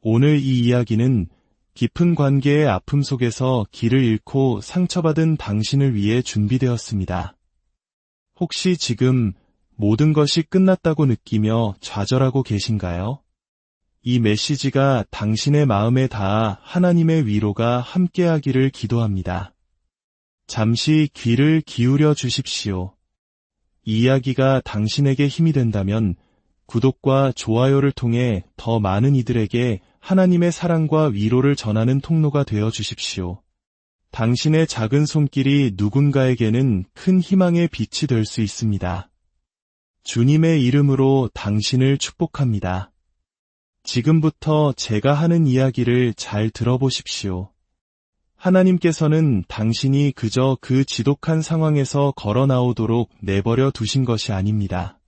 오늘 이 이야기는 깊은 관계의 아픔 속에서 길을 잃고 상처받은 당신을 위해 준비되었습니다. 혹시 지금 모든 것이 끝났다고 느끼며 좌절하고 계신가요? 이 메시지가 당신의 마음에 닿아 하나님의 위로가 함께하기를 기도합니다. 잠시 귀를 기울여 주십시오. 이 이야기가 당신에게 힘이 된다면 구독과 좋아요를 통해 더 많은 이들에게 하나님의 사랑과 위로를 전하는 통로가 되어 주십시오. 당신의 작은 손길이 누군가에게는 큰 희망의 빛이 될 수 있습니다. 주님의 이름으로 당신을 축복합니다. 지금부터 제가 하는 이야기를 잘 들어보십시오. 하나님께서는 당신이 그저 그 지독한 상황에서 걸어 나오도록 내버려 두신 것이 아닙니다.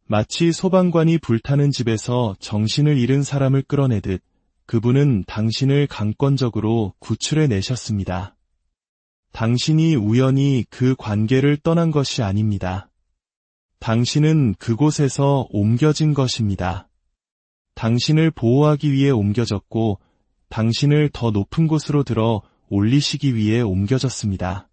마치 소방관이 불타는 집에서 정신을 잃은 사람을 끌어내듯 그분은 당신을 강권적으로 구출해 내셨습니다. 당신이 우연히 그 관계를 떠난 것이 아닙니다. 당신은 그곳에서 옮겨진 것입니다. 당신을 보호하기 위해 옮겨졌고 당신을 더 높은 곳으로 들어 올리시기 위해 옮겨졌습니다.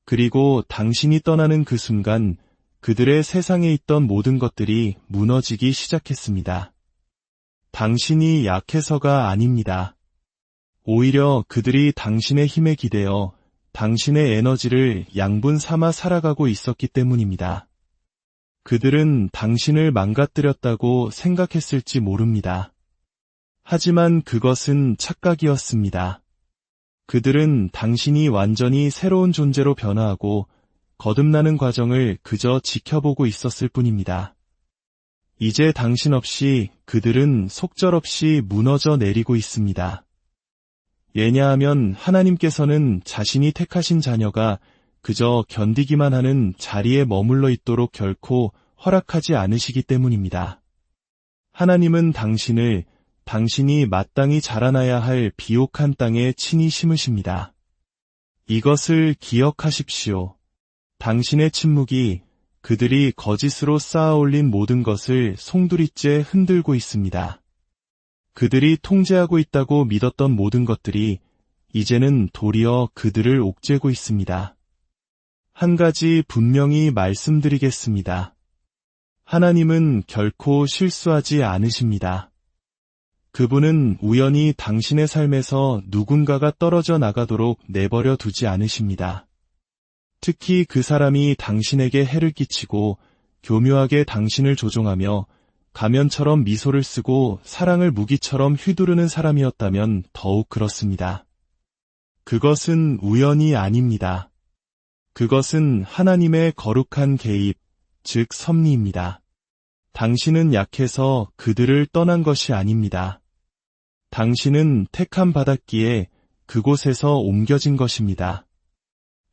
그리고 당신이 떠나는 그 순간 그들의 세상에 있던 모든 것들이 무너지기 시작했습니다. 당신이 약해서가 아닙니다. 오히려 그들이 당신의 힘에 기대어 당신의 에너지를 양분 삼아 살아가고 있었기 때문입니다. 그들은 당신을 망가뜨렸다고 생각했을지 모릅니다. 하지만 그것은 착각이었습니다. 그들은 당신이 완전히 새로운 존재로 변화하고 거듭나는 과정을 그저 지켜보고 있었을 뿐입니다. 이제 당신 없이 그들은 속절없이 무너져 내리고 있습니다. 왜냐하면 하나님께서는 자신이 택하신 자녀가 그저 견디기만 하는 자리에 머물러 있도록 결코 허락하지 않으시기 때문입니다. 하나님은 당신을 당신이 마땅히 자라나야 할 비옥한 땅에 친히 심으십니다. 이것을 기억하십시오. 당신의 침묵이 그들이 거짓으로 쌓아올린 모든 것을 송두리째 흔들고 있습니다. 그들이 통제하고 있다고 믿었던 모든 것들이 이제는 도리어 그들을 옥죄고 있습니다. 한 가지 분명히 말씀드리겠습니다. 하나님은 결코 실수하지 않으십니다. 그분은 우연히 당신의 삶에서 누군가가 떨어져 나가도록 내버려 두지 않으십니다. 특히 그 사람이 당신에게 해를 끼치고 교묘하게 당신을 조종하며 가면처럼 미소를 쓰고 사랑을 무기처럼 휘두르는 사람이었다면 더욱 그렇습니다. 그것은 우연이 아닙니다. 그것은 하나님의 거룩한 개입, 즉 섭리입니다. 당신은 약해서 그들을 떠난 것이 아닙니다. 당신은 택함 받았기에 그곳에서 옮겨진 것입니다.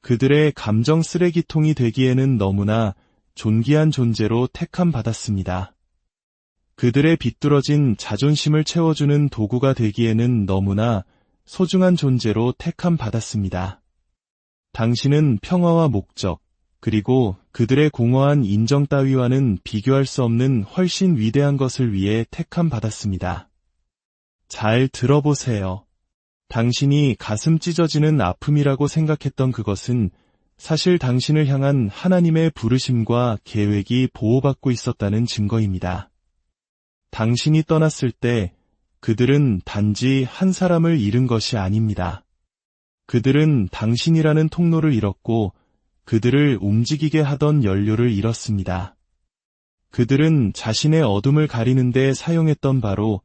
그들의 감정 쓰레기통이 되기에는 너무나 존귀한 존재로 택함 받았습니다. 그들의 비뚤어진 자존심을 채워주는 도구가 되기에는 너무나 소중한 존재로 택함 받았습니다. 당신은 평화와 목적, 그리고 그들의 공허한 인정 따위와는 비교할 수 없는 훨씬 위대한 것을 위해 택함 받았습니다. 잘 들어보세요. 당신이 가슴 찢어지는 아픔이라고 생각했던 그것은 사실 당신을 향한 하나님의 부르심과 계획이 보호받고 있었다는 증거입니다. 당신이 떠났을 때 그들은 단지 한 사람을 잃은 것이 아닙니다. 그들은 당신이라는 통로를 잃었고 그들을 움직이게 하던 연료를 잃었습니다. 그들은 자신의 어둠을 가리는 데 사용했던 바로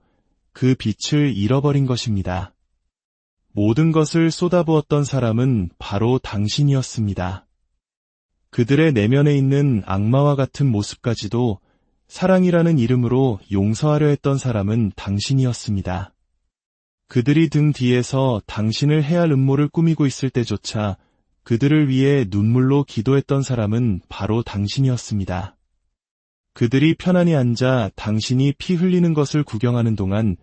그 빛을 잃어버린 것입니다. 모든 것을 쏟아부었던 사람은 바로 당신이었습니다. 그들의 내면에 있는 악마와 같은 모습까지도 사랑이라는 이름으로 용서하려 했던 사람은 당신이었습니다. 그들이 등 뒤에서 당신을 해할 음모를 꾸미고 있을 때조차 그들을 위해 눈물로 기도했던 사람은 바로 당신이었습니다. 그들이 편안히 앉아 당신이 피 흘리는 것을 구경하는 동안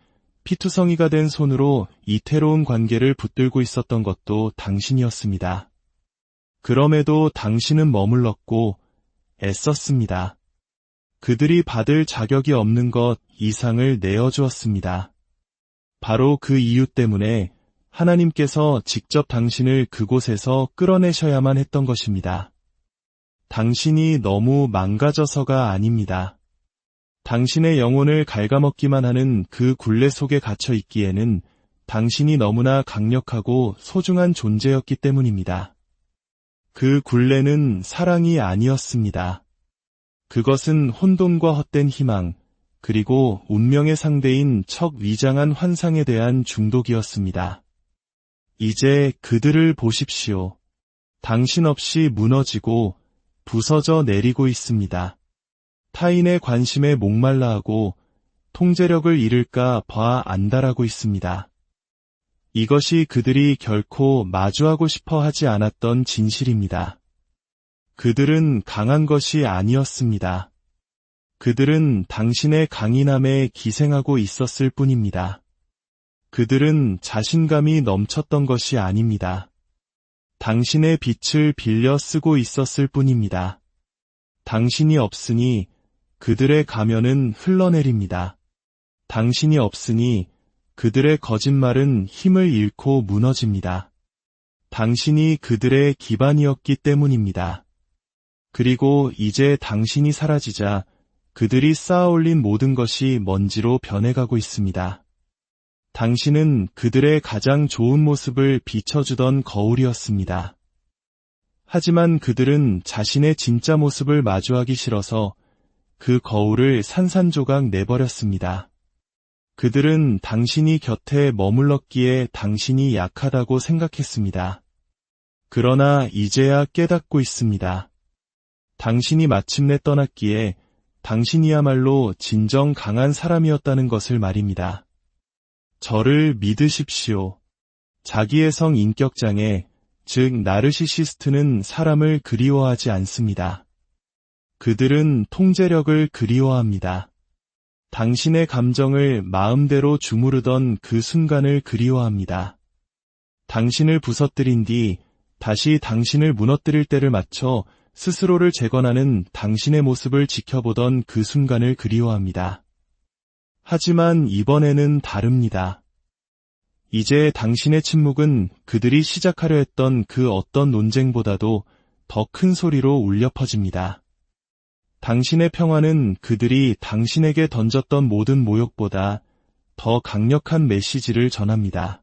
피투성이가 된 손으로 이태로운 관계를 붙들고 있었던 것도 당신이었습니다. 그럼에도 당신은 머물렀고 애썼습니다. 그들이 받을 자격이 없는 것 이상을 내어주었습니다. 바로 그 이유 때문에 하나님께서 직접 당신을 그곳에서 끌어내셔야만 했던 것입니다. 당신이 너무 망가져서가 아닙니다. 당신의 영혼을 갉아먹기만 하는 그 굴레 속에 갇혀 있기에는 당신이 너무나 강력하고 소중한 존재였기 때문입니다. 그 굴레는 사랑이 아니었습니다. 그것은 혼돈과 헛된 희망, 그리고 운명의 상대인 척 위장한 환상에 대한 중독이었습니다. 이제 그들을 보십시오. 당신 없이 무너지고 부서져 내리고 있습니다. 타인의 관심에 목말라하고 통제력을 잃을까 봐 안달하고 있습니다. 이것이 그들이 결코 마주하고 싶어 하지 않았던 진실입니다. 그들은 강한 것이 아니었습니다. 그들은 당신의 강인함에 기생하고 있었을 뿐입니다. 그들은 자신감이 넘쳤던 것이 아닙니다. 당신의 빛을 빌려 쓰고 있었을 뿐입니다. 당신이 없으니 그들의 가면은 흘러내립니다. 당신이 없으니 그들의 거짓말은 힘을 잃고 무너집니다. 당신이 그들의 기반이었기 때문입니다. 그리고 이제 당신이 사라지자 그들이 쌓아올린 모든 것이 먼지로 변해가고 있습니다. 당신은 그들의 가장 좋은 모습을 비춰주던 거울이었습니다. 하지만 그들은 자신의 진짜 모습을 마주하기 싫어서 그 거울을 산산조각 내버렸습니다. 그들은 당신이 곁에 머물렀기에 당신이 약하다고 생각했습니다. 그러나 이제야 깨닫고 있습니다. 당신이 마침내 떠났기에 당신이야말로 진정 강한 사람이었다는 것을 말입니다. 저를 믿으십시오. 자기애성 인격장애, 즉 나르시시스트는 사람을 그리워하지 않습니다. 그들은 통제력을 그리워합니다. 당신의 감정을 마음대로 주무르던 그 순간을 그리워합니다. 당신을 부서뜨린 뒤 다시 당신을 무너뜨릴 때를 맞춰 스스로를 재건하는 당신의 모습을 지켜보던 그 순간을 그리워합니다. 하지만 이번에는 다릅니다. 이제 당신의 침묵은 그들이 시작하려 했던 그 어떤 논쟁보다도 더 큰 소리로 울려 퍼집니다. 당신의 평화는 그들이 당신에게 던졌던 모든 모욕보다 더 강력한 메시지를 전합니다.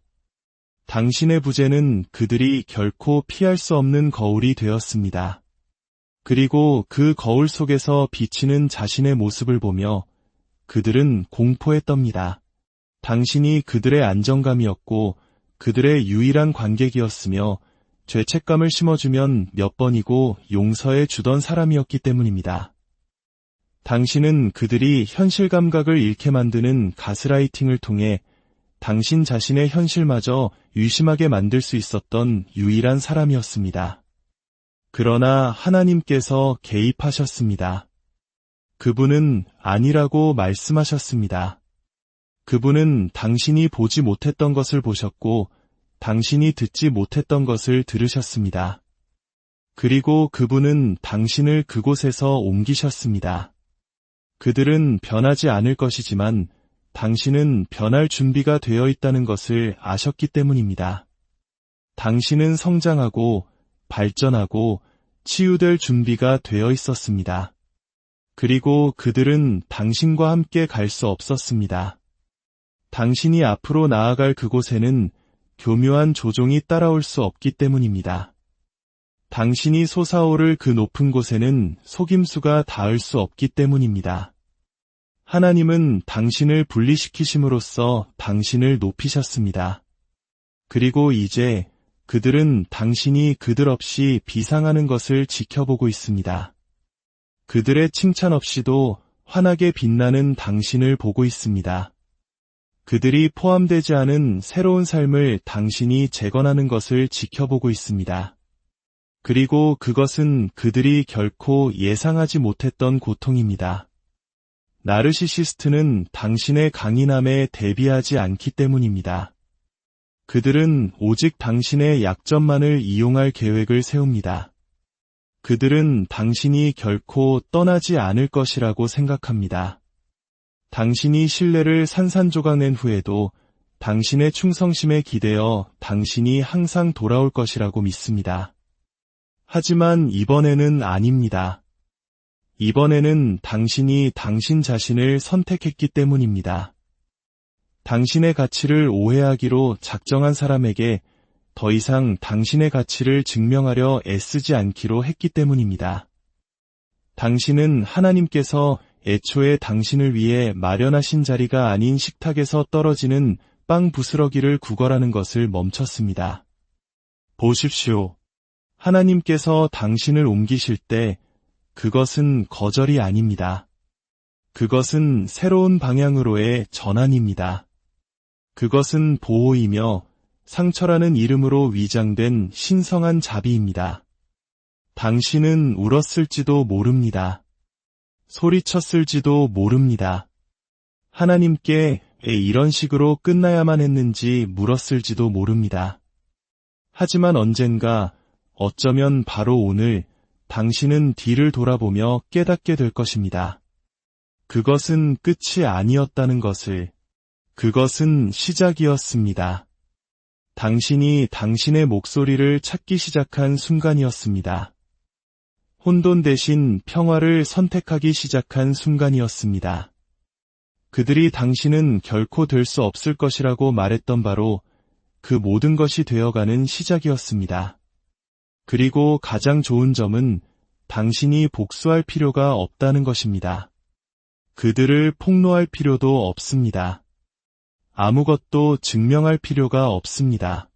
당신의 부재는 그들이 결코 피할 수 없는 거울이 되었습니다. 그리고 그 거울 속에서 비치는 자신의 모습을 보며 그들은 공포에 떱니다. 당신이 그들의 안정감이었고 그들의 유일한 관객이었으며 죄책감을 심어주면 몇 번이고 용서해 주던 사람이었기 때문입니다. 당신은 그들이 현실 감각을 잃게 만드는 가스라이팅을 통해 당신 자신의 현실마저 의심하게 만들 수 있었던 유일한 사람이었습니다. 그러나 하나님께서 개입하셨습니다. 그분은 아니라고 말씀하셨습니다. 그분은 당신이 보지 못했던 것을 보셨고 당신이 듣지 못했던 것을 들으셨습니다. 그리고 그분은 당신을 그곳에서 옮기셨습니다. 그들은 변하지 않을 것이지만 당신은 변할 준비가 되어 있다는 것을 아셨기 때문입니다. 당신은 성장하고 발전하고 치유될 준비가 되어 있었습니다. 그리고 그들은 당신과 함께 갈 수 없었습니다. 당신이 앞으로 나아갈 그곳에는 교묘한 조종이 따라올 수 없기 때문입니다. 당신이 솟아오를 그 높은 곳에는 속임수가 닿을 수 없기 때문입니다. 하나님은 당신을 분리시키심으로써 당신을 높이셨습니다. 그리고 이제 그들은 당신이 그들 없이 비상하는 것을 지켜보고 있습니다. 그들의 칭찬 없이도 환하게 빛나는 당신을 보고 있습니다. 그들이 포함되지 않은 새로운 삶을 당신이 재건하는 것을 지켜보고 있습니다. 그리고 그것은 그들이 결코 예상하지 못했던 고통입니다. 나르시시스트는 당신의 강인함에 대비하지 않기 때문입니다. 그들은 오직 당신의 약점만을 이용할 계획을 세웁니다. 그들은 당신이 결코 떠나지 않을 것이라고 생각합니다. 당신이 신뢰를 산산조각 낸 후에도 당신의 충성심에 기대어 당신이 항상 돌아올 것이라고 믿습니다. 하지만 이번에는 아닙니다. 이번에는 당신이 당신 자신을 선택했기 때문입니다. 당신의 가치를 오해하기로 작정한 사람에게 더 이상 당신의 가치를 증명하려 애쓰지 않기로 했기 때문입니다. 당신은 하나님께서 애초에 당신을 위해 마련하신 자리가 아닌 식탁에서 떨어지는 빵 부스러기를 구걸하는 것을 멈췄습니다. 보십시오. 하나님께서 당신을 옮기실 때 그것은 거절이 아닙니다. 그것은 새로운 방향으로의 전환입니다. 그것은 보호이며 상처라는 이름으로 위장된 신성한 자비입니다. 당신은 울었을지도 모릅니다. 소리쳤을지도 모릅니다. 하나님께 왜 이런 식으로 끝나야만 했는지 물었을지도 모릅니다. 하지만 언젠가, 어쩌면 바로 오늘, 당신은 뒤를 돌아보며 깨닫게 될 것입니다. 그것은 끝이 아니었다는 것을, 그것은 시작이었습니다. 당신이 당신의 목소리를 찾기 시작한 순간이었습니다. 혼돈 대신 평화를 선택하기 시작한 순간이었습니다. 그들이 당신은 결코 될 수 없을 것이라고 말했던 바로 그 모든 것이 되어가는 시작이었습니다. 그리고 가장 좋은 점은 당신이 복수할 필요가 없다는 것입니다. 그들을 폭로할 필요도 없습니다. 아무것도 증명할 필요가 없습니다.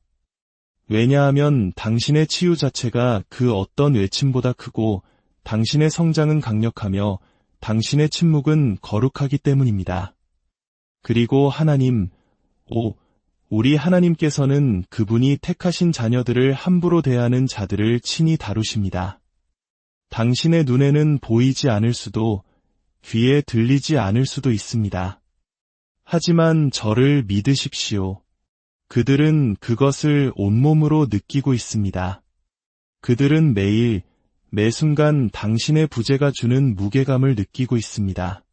왜냐하면 당신의 치유 자체가 그 어떤 외침보다 크고 당신의 성장은 강력하며 당신의 침묵은 거룩하기 때문입니다. 그리고 하나님, 우리 하나님께서는 그분이 택하신 자녀들을 함부로 대하는 자들을 친히 다루십니다. 당신의 눈에는 보이지 않을 수도, 귀에 들리지 않을 수도 있습니다. 하지만 저를 믿으십시오. 그들은 그것을 온몸으로 느끼고 있습니다. 그들은 매일, 매 순간 당신의 부재가 주는 무게감을 느끼고 있습니다.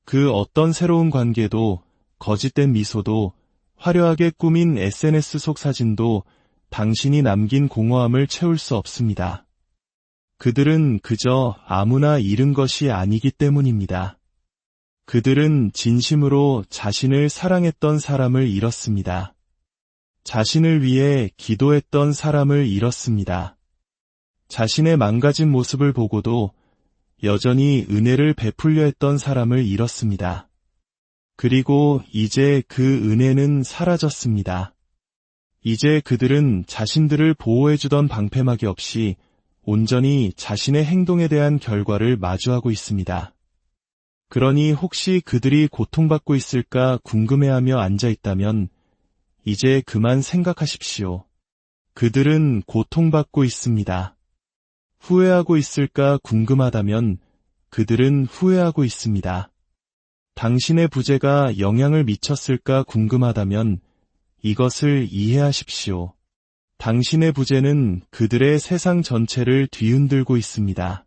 그 어떤 새로운 관계도, 거짓된 미소도, 화려하게 꾸민 SNS 속 사진도 당신이 남긴 공허함을 채울 수 없습니다. 그들은 그저 아무나 잃은 것이 아니기 때문입니다. 그들은 진심으로 자신을 사랑했던 사람을 잃었습니다. 자신을 위해 기도했던 사람을 잃었습니다. 자신의 망가진 모습을 보고도 여전히 은혜를 베풀려 했던 사람을 잃었습니다. 그리고 이제 그 은혜는 사라졌습니다. 이제 그들은 자신들을 보호해주던 방패막이 없이 온전히 자신의 행동에 대한 결과를 마주하고 있습니다. 그러니 혹시 그들이 고통받고 있을까 궁금해하며 앉아있다면 이제 그만 생각하십시오. 그들은 고통받고 있습니다. 후회하고 있을까 궁금하다면 그들은 후회하고 있습니다. 당신의 부재가 영향을 미쳤을까 궁금하다면 이것을 이해하십시오. 당신의 부재는 그들의 세상 전체를 뒤흔들고 있습니다.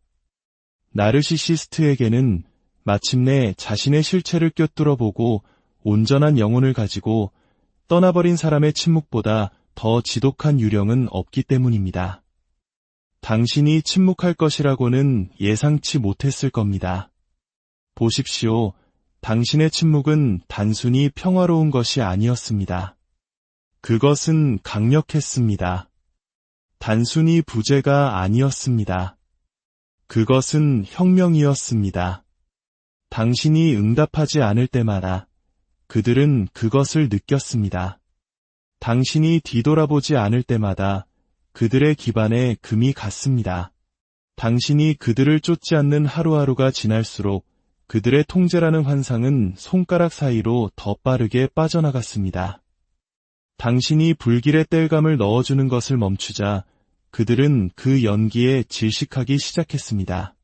나르시시스트에게는 마침내 자신의 실체를 꿰뚫어보고 온전한 영혼을 가지고 떠나버린 사람의 침묵보다 더 지독한 유령은 없기 때문입니다. 당신이 침묵할 것이라고는 예상치 못했을 겁니다. 보십시오. 당신의 침묵은 단순히 평화로운 것이 아니었습니다. 그것은 강력했습니다. 단순히 부재가 아니었습니다. 그것은 혁명이었습니다. 당신이 응답하지 않을 때마다 그들은 그것을 느꼈습니다. 당신이 뒤돌아보지 않을 때마다 그들의 기반에 금이 갔습니다. 당신이 그들을 쫓지 않는 하루하루가 지날수록 그들의 통제라는 환상은 손가락 사이로 더 빠르게 빠져나갔습니다. 당신이 불길에 땔감을 넣어주는 것을 멈추자 그들은 그 연기에 질식하기 시작했습니다.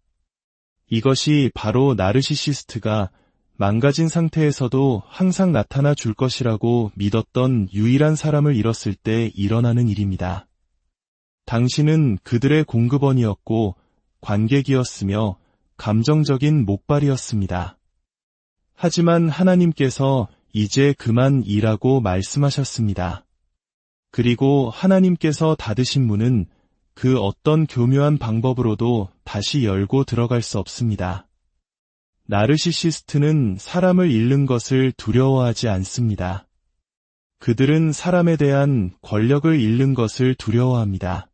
이것이 바로 나르시시스트가 망가진 상태에서도 항상 나타나 줄 것이라고 믿었던 유일한 사람을 잃었을 때 일어나는 일입니다. 당신은 그들의 공급원이었고 관객이었으며 감정적인 목발이었습니다. 하지만 하나님께서 이제 그만 일하고 말씀하셨습니다. 그리고 하나님께서 닫으신 문은 그 어떤 교묘한 방법으로도 다시 열고 들어갈 수 없습니다. 나르시시스트는 사람을 잃는 것을 두려워하지 않습니다. 그들은 사람에 대한 권력을 잃는 것을 두려워합니다.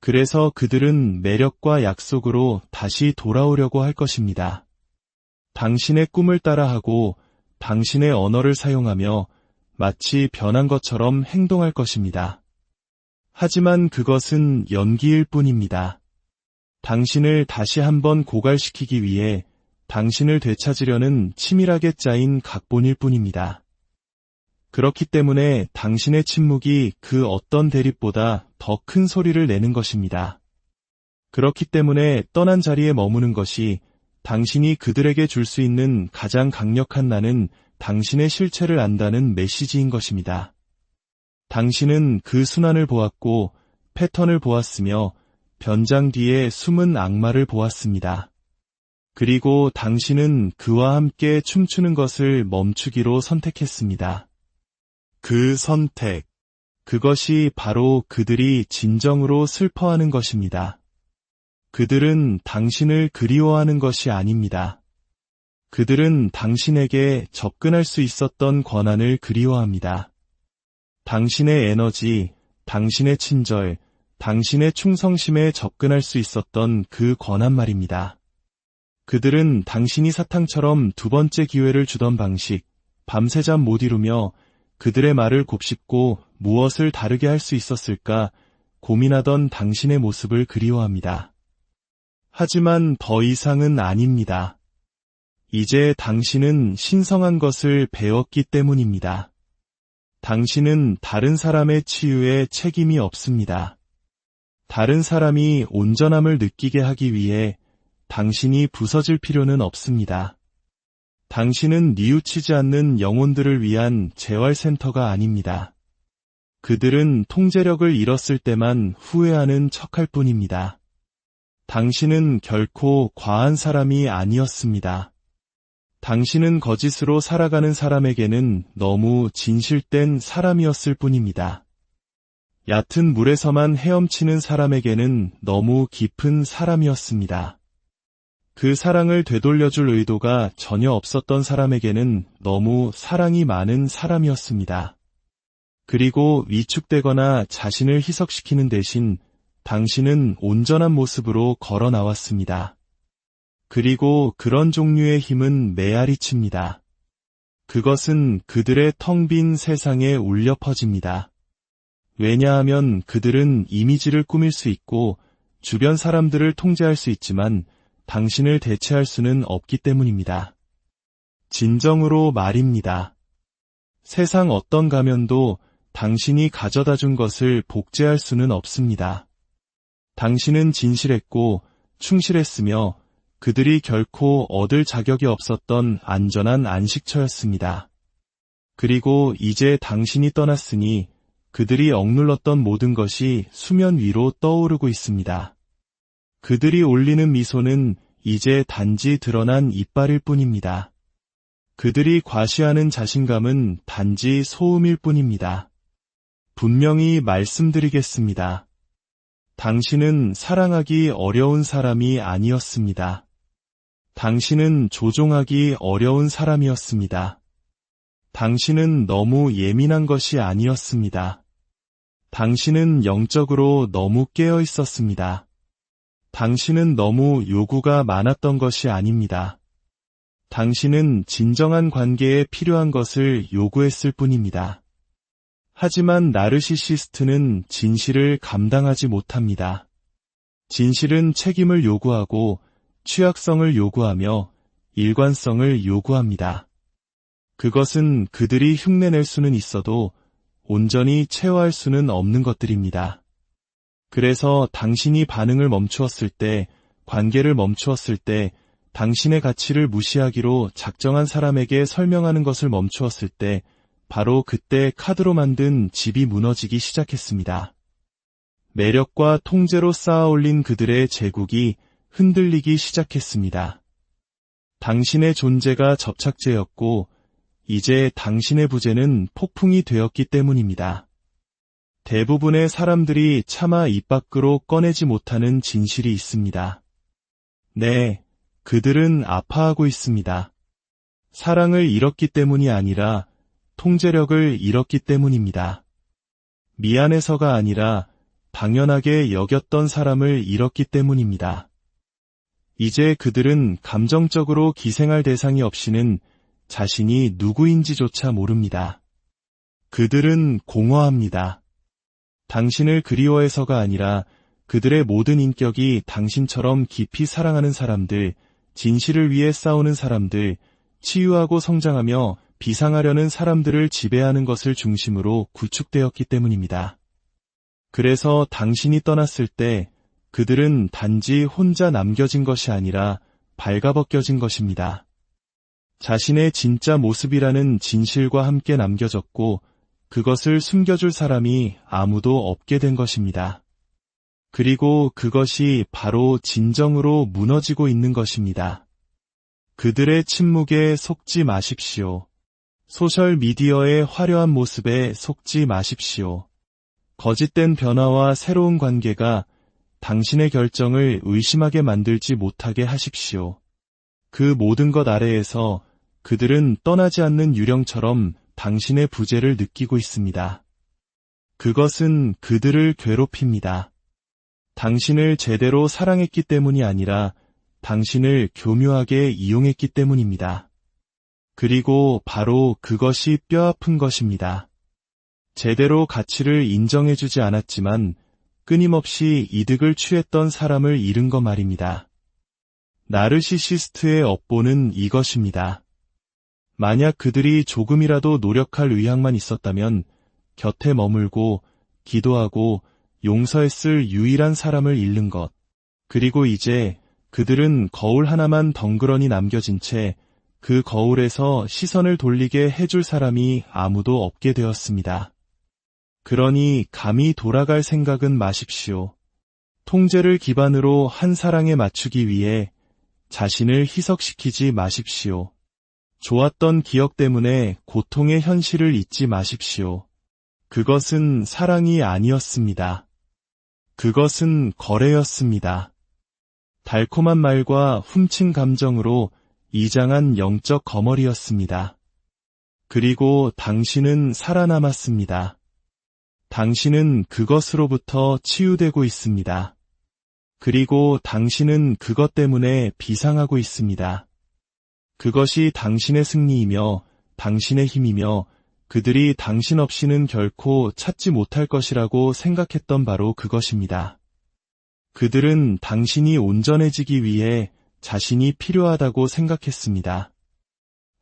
그래서 그들은 매력과 약속으로 다시 돌아오려고 할 것입니다. 당신의 꿈을 따라하고 당신의 언어를 사용하며 마치 변한 것처럼 행동할 것입니다. 하지만 그것은 연기일 뿐입니다. 당신을 다시 한번 고갈시키기 위해 당신을 되찾으려는 치밀하게 짜인 각본일 뿐입니다. 그렇기 때문에 당신의 침묵이 그 어떤 대립보다 더 큰 소리를 내는 것입니다. 그렇기 때문에 떠난 자리에 머무는 것이 당신이 그들에게 줄 수 있는 가장 강력한 나는 당신의 실체를 안다는 메시지인 것입니다. 당신은 그 순환을 보았고 패턴을 보았으며 변장 뒤에 숨은 악마를 보았습니다. 그리고 당신은 그와 함께 춤추는 것을 멈추기로 선택했습니다. 그 선택, 그것이 바로 그들이 진정으로 슬퍼하는 것입니다. 그들은 당신을 그리워하는 것이 아닙니다. 그들은 당신에게 접근할 수 있었던 권한을 그리워합니다. 당신의 에너지, 당신의 친절, 당신의 충성심에 접근할 수 있었던 그 권한 말입니다. 그들은 당신이 사탕처럼 두 번째 기회를 주던 방식, 밤새 잠 못 이루며 그들의 말을 곱씹고 무엇을 다르게 할 수 있었을까 고민하던 당신의 모습을 그리워합니다. 하지만 더 이상은 아닙니다. 이제 당신은 신성한 것을 배웠기 때문입니다. 당신은 다른 사람의 치유에 책임이 없습니다. 다른 사람이 온전함을 느끼게 하기 위해 당신이 부서질 필요는 없습니다. 당신은 뉘우치지 않는 영혼들을 위한 재활센터가 아닙니다. 그들은 통제력을 잃었을 때만 후회하는 척할 뿐입니다. 당신은 결코 과한 사람이 아니었습니다. 당신은 거짓으로 살아가는 사람에게는 너무 진실된 사람이었을 뿐입니다. 얕은 물에서만 헤엄치는 사람에게는 너무 깊은 사람이었습니다. 그 사랑을 되돌려줄 의도가 전혀 없었던 사람에게는 너무 사랑이 많은 사람이었습니다. 그리고 위축되거나 자신을 희석시키는 대신 당신은 온전한 모습으로 걸어 나왔습니다. 그리고 그런 종류의 힘은 메아리칩니다. 그것은 그들의 텅 빈 세상에 울려 퍼집니다. 왜냐하면 그들은 이미지를 꾸밀 수 있고 주변 사람들을 통제할 수 있지만 당신을 대체할 수는 없기 때문입니다. 진정으로 말입니다. 세상 어떤 가면도 당신이 가져다 준 것을 복제할 수는 없습니다. 당신은 진실했고 충실했으며 그들이 결코 얻을 자격이 없었던 안전한 안식처였습니다. 그리고 이제 당신이 떠났으니 그들이 억눌렀던 모든 것이 수면 위로 떠오르고 있습니다. 그들이 올리는 미소는 이제 단지 드러난 이빨일 뿐입니다. 그들이 과시하는 자신감은 단지 소음일 뿐입니다. 분명히 말씀드리겠습니다. 당신은 사랑하기 어려운 사람이 아니었습니다. 당신은 조종하기 어려운 사람이었습니다. 당신은 너무 예민한 것이 아니었습니다. 당신은 영적으로 너무 깨어 있었습니다. 당신은 너무 요구가 많았던 것이 아닙니다. 당신은 진정한 관계에 필요한 것을 요구했을 뿐입니다. 하지만 나르시시스트는 진실을 감당하지 못합니다. 진실은 책임을 요구하고 취약성을 요구하며 일관성을 요구합니다. 그것은 그들이 흉내낼 수는 있어도 온전히 체화할 수는 없는 것들입니다. 그래서 당신이 반응을 멈추었을 때, 관계를 멈추었을 때, 당신의 가치를 무시하기로 작정한 사람에게 설명하는 것을 멈추었을 때, 바로 그때 카드로 만든 집이 무너지기 시작했습니다. 매력과 통제로 쌓아올린 그들의 제국이 흔들리기 시작했습니다. 당신의 존재가 접착제였고 이제 당신의 부재는 폭풍이 되었기 때문입니다. 대부분의 사람들이 차마 입 밖으로 꺼내지 못하는 진실이 있습니다. 네, 그들은 아파하고 있습니다. 사랑을 잃었기 때문이 아니라 통제력을 잃었기 때문입니다. 미안해서가 아니라 당연하게 여겼던 사람을 잃었기 때문입니다. 이제 그들은 감정적으로 기생할 대상이 없이는 자신이 누구인지조차 모릅니다. 그들은 공허합니다. 당신을 그리워해서가 아니라 그들의 모든 인격이 당신처럼 깊이 사랑하는 사람들, 진실을 위해 싸우는 사람들, 치유하고 성장하며 비상하려는 사람들을 지배하는 것을 중심으로 구축되었기 때문입니다. 그래서 당신이 떠났을 때 그들은 단지 혼자 남겨진 것이 아니라 발가벗겨진 것입니다. 자신의 진짜 모습이라는 진실과 함께 남겨졌고 그것을 숨겨줄 사람이 아무도 없게 된 것입니다. 그리고 그것이 바로 진정으로 무너지고 있는 것입니다. 그들의 침묵에 속지 마십시오. 소셜미디어의 화려한 모습에 속지 마십시오. 거짓된 변화와 새로운 관계가 당신의 결정을 의심하게 만들지 못하게 하십시오. 그 모든 것 아래에서 그들은 떠나지 않는 유령처럼 당신의 부재를 느끼고 있습니다. 그것은 그들을 괴롭힙니다. 당신을 제대로 사랑했기 때문이 아니라 당신을 교묘하게 이용했기 때문입니다. 그리고 바로 그것이 뼈아픈 것입니다. 제대로 가치를 인정해주지 않았지만 끊임없이 이득을 취했던 사람을 잃은 것 말입니다. 나르시시스트의 업보는 이것입니다. 만약 그들이 조금이라도 노력할 의향만 있었다면 곁에 머물고 기도하고 용서했을 유일한 사람을 잃는 것. 그리고 이제 그들은 거울 하나만 덩그러니 남겨진 채 그 거울에서 시선을 돌리게 해줄 사람이 아무도 없게 되었습니다. 그러니 감히 돌아갈 생각은 마십시오. 통제를 기반으로 한 사랑에 맞추기 위해 자신을 희석시키지 마십시오. 좋았던 기억 때문에 고통의 현실을 잊지 마십시오. 그것은 사랑이 아니었습니다. 그것은 거래였습니다. 달콤한 말과 훔친 감정으로 이장한 영적 거머리였습니다. 그리고 당신은 살아남았습니다. 당신은 그것으로부터 치유되고 있습니다. 그리고 당신은 그것 때문에 비상하고 있습니다. 그것이 당신의 승리이며 당신의 힘이며 그들이 당신 없이는 결코 찾지 못할 것이라고 생각했던 바로 그것입니다. 그들은 당신이 온전해지기 위해 자신이 필요하다고 생각했습니다.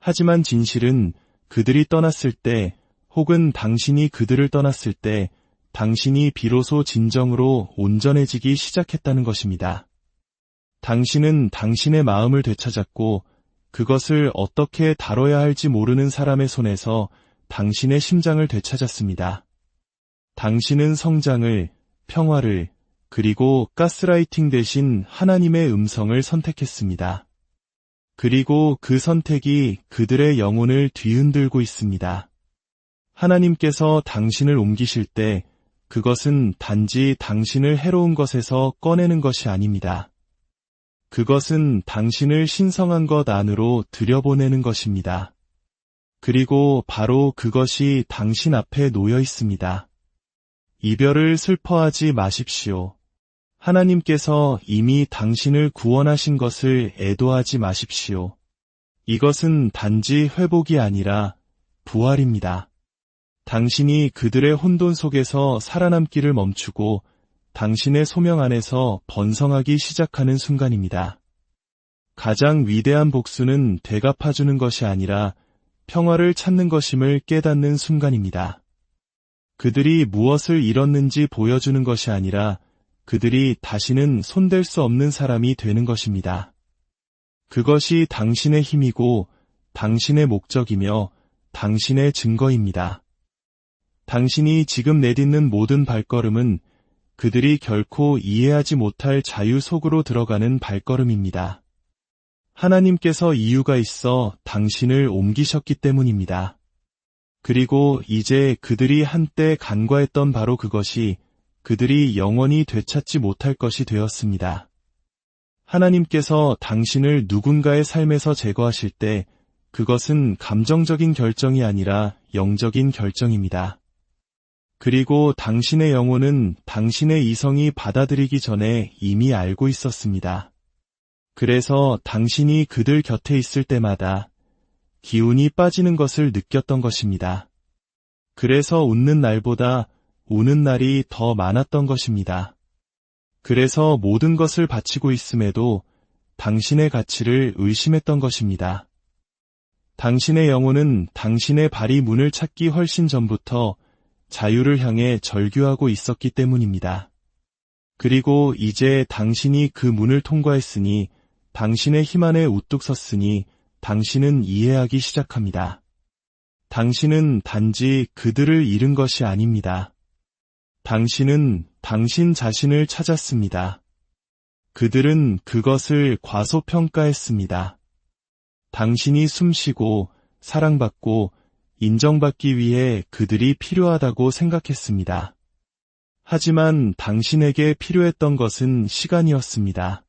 하지만 진실은 그들이 떠났을 때 혹은 당신이 그들을 떠났을 때 당신이 비로소 진정으로 온전해지기 시작했다는 것입니다. 당신은 당신의 마음을 되찾았고 그것을 어떻게 다뤄야 할지 모르는 사람의 손에서 당신의 심장을 되찾았습니다. 당신은 성장을, 평화를, 그리고 가스라이팅 대신 하나님의 음성을 선택했습니다. 그리고 그 선택이 그들의 영혼을 뒤흔들고 있습니다. 하나님께서 당신을 옮기실 때 그것은 단지 당신을 해로운 것에서 꺼내는 것이 아닙니다. 그것은 당신을 신성한 것 안으로 들여보내는 것입니다. 그리고 바로 그것이 당신 앞에 놓여 있습니다. 이별을 슬퍼하지 마십시오. 하나님께서 이미 당신을 구원하신 것을 애도하지 마십시오. 이것은 단지 회복이 아니라 부활입니다. 당신이 그들의 혼돈 속에서 살아남기를 멈추고 당신의 소명 안에서 번성하기 시작하는 순간입니다. 가장 위대한 복수는 되갚아주는 것이 아니라 평화를 찾는 것임을 깨닫는 순간입니다. 그들이 무엇을 잃었는지 보여주는 것이 아니라 그들이 다시는 손댈 수 없는 사람이 되는 것입니다. 그것이 당신의 힘이고 당신의 목적이며 당신의 증거입니다. 당신이 지금 내딛는 모든 발걸음은 그들이 결코 이해하지 못할 자유 속으로 들어가는 발걸음입니다. 하나님께서 이유가 있어 당신을 옮기셨기 때문입니다. 그리고 이제 그들이 한때 간과했던 바로 그것이 그들이 영원히 되찾지 못할 것이 되었습니다. 하나님께서 당신을 누군가의 삶에서 제거하실 때 그것은 감정적인 결정이 아니라 영적인 결정입니다. 그리고 당신의 영혼은 당신의 이성이 받아들이기 전에 이미 알고 있었습니다. 그래서 당신이 그들 곁에 있을 때마다 기운이 빠지는 것을 느꼈던 것입니다. 그래서 웃는 날보다 우는 날이 더 많았던 것입니다. 그래서 모든 것을 바치고 있음에도 당신의 가치를 의심했던 것입니다. 당신의 영혼은 당신의 발이 문을 찾기 훨씬 전부터 자유를 향해 절규하고 있었기 때문입니다. 그리고 이제 당신이 그 문을 통과했으니 당신의 힘 안에 우뚝 섰으니 당신은 이해하기 시작합니다. 당신은 단지 그들을 잃은 것이 아닙니다. 당신은 당신 자신을 찾았습니다. 그들은 그것을 과소평가했습니다. 당신이 숨쉬고 사랑받고 인정받기 위해 그들이 필요하다고 생각했습니다. 하지만 당신에게 필요했던 것은 시간이었습니다.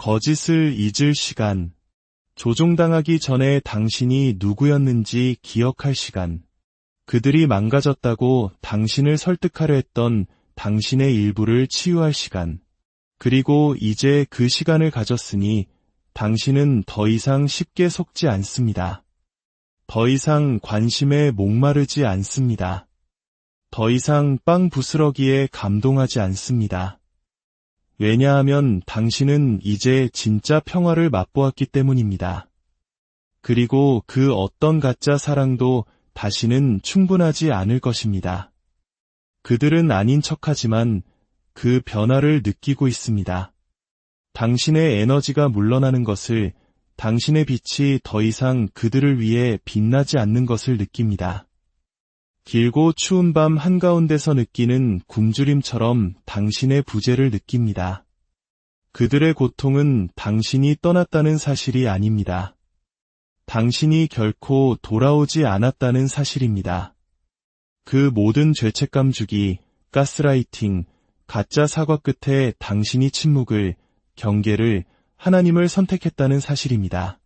거짓을 잊을 시간, 조종당하기 전에 당신이 누구였는지 기억할 시간, 그들이 망가졌다고 당신을 설득하려 했던 당신의 일부를 치유할 시간, 그리고 이제 그 시간을 가졌으니 당신은 더 이상 쉽게 속지 않습니다. 더 이상 관심에 목마르지 않습니다. 더 이상 빵 부스러기에 감동하지 않습니다. 왜냐하면 당신은 이제 진짜 평화를 맛보았기 때문입니다. 그리고 그 어떤 가짜 사랑도 다시는 충분하지 않을 것입니다. 그들은 아닌 척하지만 그 변화를 느끼고 있습니다. 당신의 에너지가 물러나는 것을, 당신의 빛이 더 이상 그들을 위해 빛나지 않는 것을 느낍니다. 길고 추운 밤 한가운데서 느끼는 굶주림처럼 당신의 부재를 느낍니다. 그들의 고통은 당신이 떠났다는 사실이 아닙니다. 당신이 결코 돌아오지 않았다는 사실입니다. 그 모든 죄책감 주기, 가스라이팅, 가짜 사과 끝에 당신이 침묵을, 경계를, 하나님을 선택했다는 사실입니다.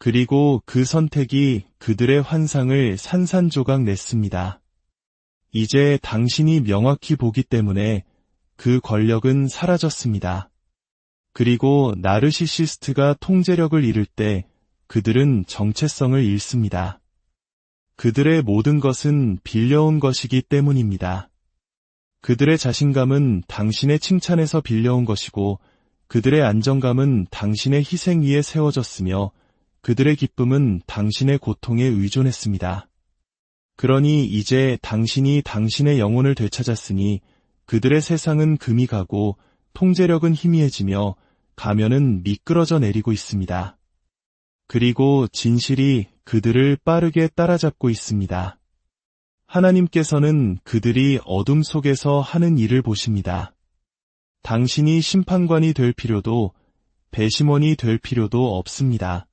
그리고 그 선택이 그들의 환상을 산산조각 냈습니다. 이제 당신이 명확히 보기 때문에 그 권력은 사라졌습니다. 그리고 나르시시스트가 통제력을 잃을 때 그들은 정체성을 잃습니다. 그들의 모든 것은 빌려온 것이기 때문입니다. 그들의 자신감은 당신의 칭찬에서 빌려온 것이고 그들의 안정감은 당신의 희생 위에 세워졌으며 그들의 기쁨은 당신의 고통에 의존했습니다. 그러니 이제 당신이 당신의 영혼을 되찾았으니 그들의 세상은 금이 가고 통제력은 희미해지며 가면은 미끄러져 내리고 있습니다. 그리고 진실이 그들을 빠르게 따라잡고 있습니다. 하나님께서는 그들이 어둠 속에서 하는 일을 보십니다. 당신이 심판관이 될 필요도 배심원이 될 필요도 없습니다.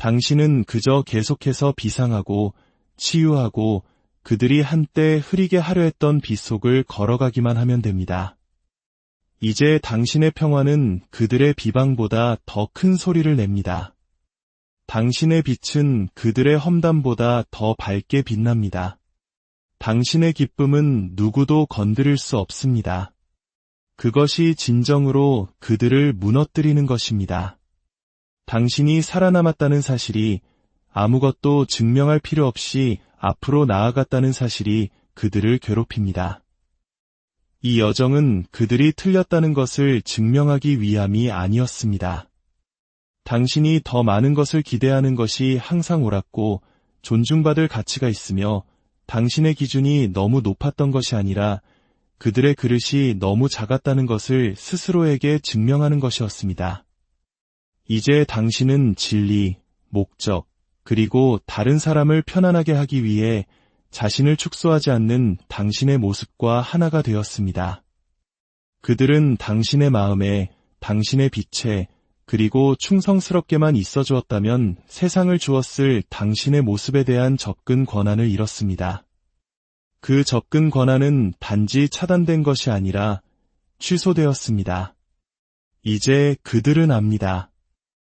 당신은 그저 계속해서 비상하고 치유하고 그들이 한때 흐리게 하려 했던 빛 속을 걸어가기만 하면 됩니다. 이제 당신의 평화는 그들의 비방보다 더 큰 소리를 냅니다. 당신의 빛은 그들의 험담보다 더 밝게 빛납니다. 당신의 기쁨은 누구도 건드릴 수 없습니다. 그것이 진정으로 그들을 무너뜨리는 것입니다. 당신이 살아남았다는 사실이, 아무것도 증명할 필요 없이 앞으로 나아갔다는 사실이 그들을 괴롭힙니다. 이 여정은 그들이 틀렸다는 것을 증명하기 위함이 아니었습니다. 당신이 더 많은 것을 기대하는 것이 항상 옳았고 존중받을 가치가 있으며 당신의 기준이 너무 높았던 것이 아니라 그들의 그릇이 너무 작았다는 것을 스스로에게 증명하는 것이었습니다. 이제 당신은 진리, 목적, 그리고 다른 사람을 편안하게 하기 위해 자신을 축소하지 않는 당신의 모습과 하나가 되었습니다. 그들은 당신의 마음에, 당신의 빛에, 그리고 충성스럽게만 있어 주었다면 세상을 주었을 당신의 모습에 대한 접근 권한을 잃었습니다. 그 접근 권한은 단지 차단된 것이 아니라 취소되었습니다. 이제 그들은 압니다.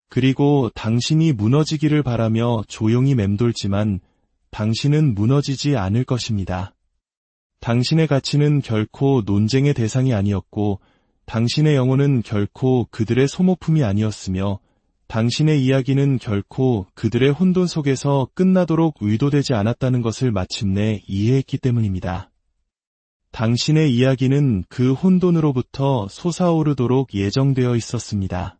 그리고 당신이 무너지기를 바라며 조용히 맴돌지만 당신은 무너지지 않을 것입니다. 당신의 가치는 결코 논쟁의 대상이 아니었고 당신의 영혼은 결코 그들의 소모품이 아니었으며 당신의 이야기는 결코 그들의 혼돈 속에서 끝나도록 의도되지 않았다는 것을 마침내 이해했기 때문입니다. 당신의 이야기는 그 혼돈으로부터 솟아오르도록 예정되어 있었습니다.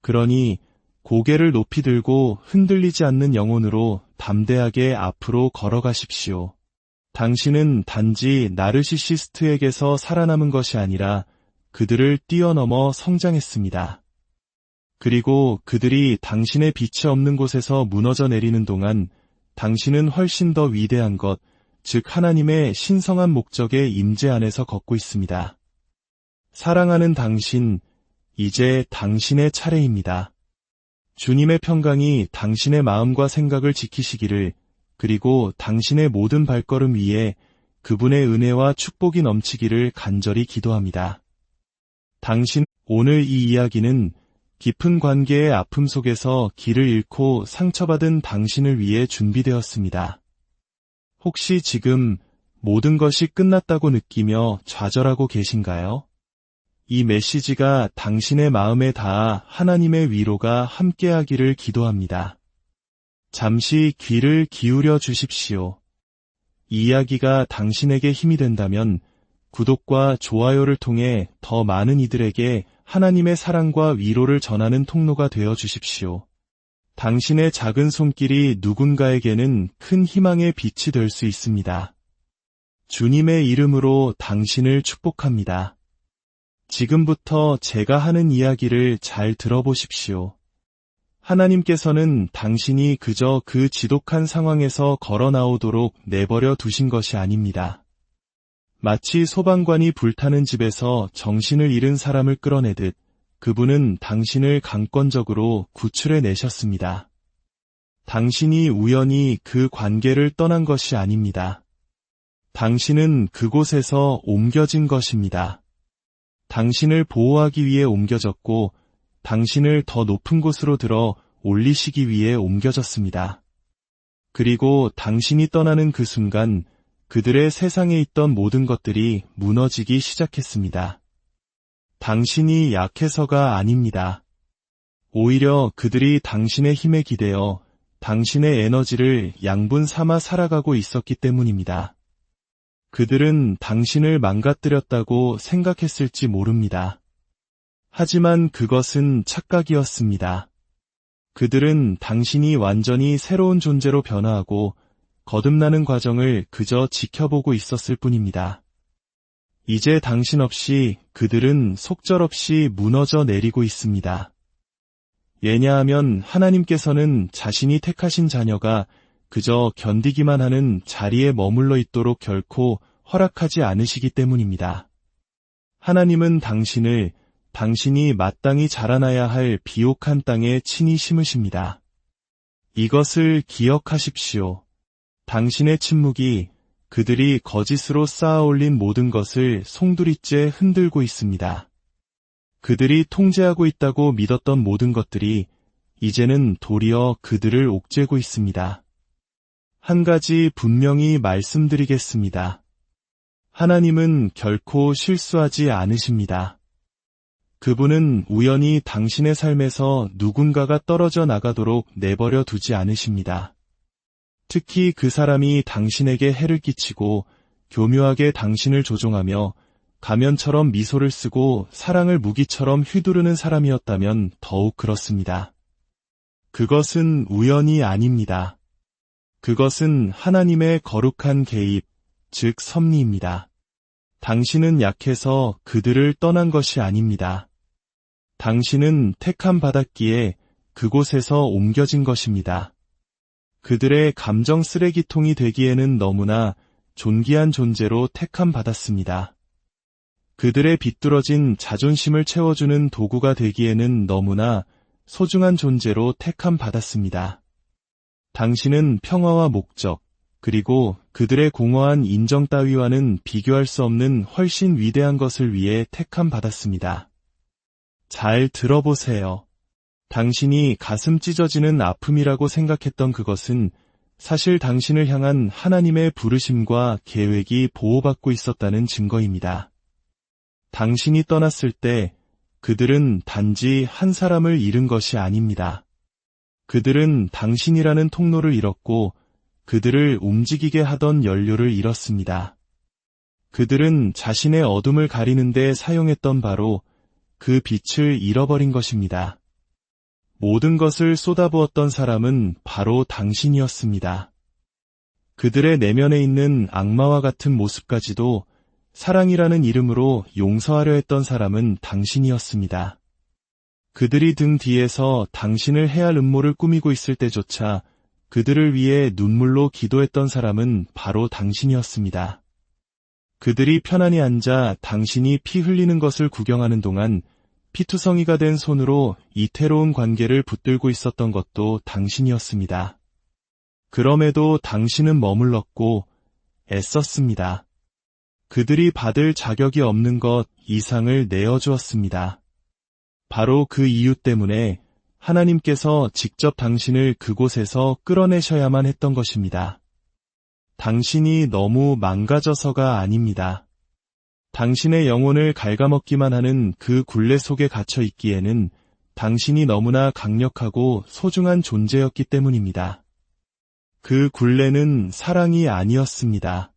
그러니 고개를 높이 들고 흔들리지 않는 영혼으로 담대하게 앞으로 걸어가십시오. 당신은 단지 나르시시스트에게서 살아남은 것이 아니라 그들을 뛰어넘어 성장했습니다. 그리고 그들이 당신의 빛이 없는 곳에서 무너져 내리는 동안 당신은 훨씬 더 위대한 것, 즉 하나님의 신성한 목적의 임재 안에서 걷고 있습니다. 사랑하는 당신, 이제 당신의 차례입니다. 주님의 평강이 당신의 마음과 생각을 지키시기를, 그리고 당신의 모든 발걸음 위에 그분의 은혜와 축복이 넘치기를 간절히 기도합니다. 오늘 이 이야기는 깊은 관계의 아픔 속에서 길을 잃고 상처받은 당신을 위해 준비되었습니다. 혹시 지금 모든 것이 끝났다고 느끼며 좌절하고 계신가요? 이 메시지가 당신의 마음에 닿아 하나님의 위로가 함께하기를 기도합니다. 잠시 귀를 기울여 주십시오. 이 이야기가 당신에게 힘이 된다면 구독과 좋아요를 통해 더 많은 이들에게 하나님의 사랑과 위로를 전하는 통로가 되어 주십시오. 당신의 작은 손길이 누군가에게는 큰 희망의 빛이 될 수 있습니다. 주님의 이름으로 당신을 축복합니다. 지금부터 제가 하는 이야기를 잘 들어보십시오. 하나님께서는 당신이 그저 그 지독한 상황에서 걸어 나오도록 내버려 두신 것이 아닙니다. 마치 소방관이 불타는 집에서 정신을 잃은 사람을 끌어내듯 그분은 당신을 강권적으로 구출해 내셨습니다. 당신이 우연히 그 관계를 떠난 것이 아닙니다. 당신은 그곳에서 옮겨진 것입니다. 당신을 보호하기 위해 옮겨졌고 당신을 더 높은 곳으로 들어 올리시기 위해 옮겨졌습니다. 그리고 당신이 떠나는 그 순간 그들의 세상에 있던 모든 것들이 무너지기 시작했습니다. 당신이 약해서가 아닙니다. 오히려 그들이 당신의 힘에 기대어 당신의 에너지를 양분 삼아 살아가고 있었기 때문입니다. 그들은 당신을 망가뜨렸다고 생각했을지 모릅니다. 하지만 그것은 착각이었습니다. 그들은 당신이 완전히 새로운 존재로 변화하고 거듭나는 과정을 그저 지켜보고 있었을 뿐입니다. 이제 당신 없이 그들은 속절없이 무너져 내리고 있습니다. 왜냐하면 하나님께서는 자신이 택하신 자녀가 그저 견디기만 하는 자리에 머물러 있도록 결코 허락하지 않으시기 때문입니다. 하나님은 당신을 당신이 마땅히 자라나야 할 비옥한 땅에 친히 심으십니다. 이것을 기억하십시오. 당신의 침묵이 그들이 거짓으로 쌓아올린 모든 것을 송두리째 흔들고 있습니다. 그들이 통제하고 있다고 믿었던 모든 것들이 이제는 도리어 그들을 옥죄고 있습니다. 한 가지 분명히 말씀드리겠습니다. 하나님은 결코 실수하지 않으십니다. 그분은 우연히 당신의 삶에서 누군가가 떨어져 나가도록 내버려 두지 않으십니다. 특히 그 사람이 당신에게 해를 끼치고 교묘하게 당신을 조종하며 가면처럼 미소를 쓰고 사랑을 무기처럼 휘두르는 사람이었다면 더욱 그렇습니다. 그것은 우연이 아닙니다. 그것은 하나님의 거룩한 개입, 즉 섭리입니다. 당신은 약해서 그들을 떠난 것이 아닙니다. 당신은 택함 받았기에 그곳에서 옮겨진 것입니다. 그들의 감정 쓰레기통이 되기에는 너무나 존귀한 존재로 택함 받았습니다. 그들의 비뚤어진 자존심을 채워주는 도구가 되기에는 너무나 소중한 존재로 택함받았습니다. 당신은 평화와 목적, 그리고 그들의 공허한 인정 따위와는 비교할 수 없는 훨씬 위대한 것을 위해 택함받았습니다. 잘 들어보세요. 당신이 가슴 찢어지는 아픔이라고 생각했던 그것은 사실 당신을 향한 하나님의 부르심과 계획이 보호받고 있었다는 증거입니다. 당신이 떠났을 때 그들은 단지 한 사람을 잃은 것이 아닙니다. 그들은 당신이라는 통로를 잃었고 그들을 움직이게 하던 연료를 잃었습니다. 그들은 자신의 어둠을 가리는 데 사용했던 바로 그 빛을 잃어버린 것입니다. 모든 것을 쏟아부었던 사람은 바로 당신이었습니다. 그들의 내면에 있는 악마와 같은 모습까지도 사랑이라는 이름으로 용서하려 했던 사람은 당신이었습니다. 그들이 등 뒤에서 당신을 해할 음모를 꾸미고 있을 때조차 그들을 위해 눈물로 기도했던 사람은 바로 당신이었습니다. 그들이 편안히 앉아 당신이 피 흘리는 것을 구경하는 동안 피투성이가 된 손으로 이태로운 관계를 붙들고 있었던 것도 당신이었습니다. 그럼에도 당신은 머물렀고 애썼습니다. 그들이 받을 자격이 없는 것 이상을 내어주었습니다. 바로 그 이유 때문에 하나님께서 직접 당신을 그곳에서 끌어내셔야만 했던 것입니다. 당신이 너무 망가져서가 아닙니다. 당신의 영혼을 갉아먹기만 하는 그 굴레 속에 갇혀 있기에는 당신이 너무나 강력하고 소중한 존재였기 때문입니다. 그 굴레는 사랑이 아니었습니다.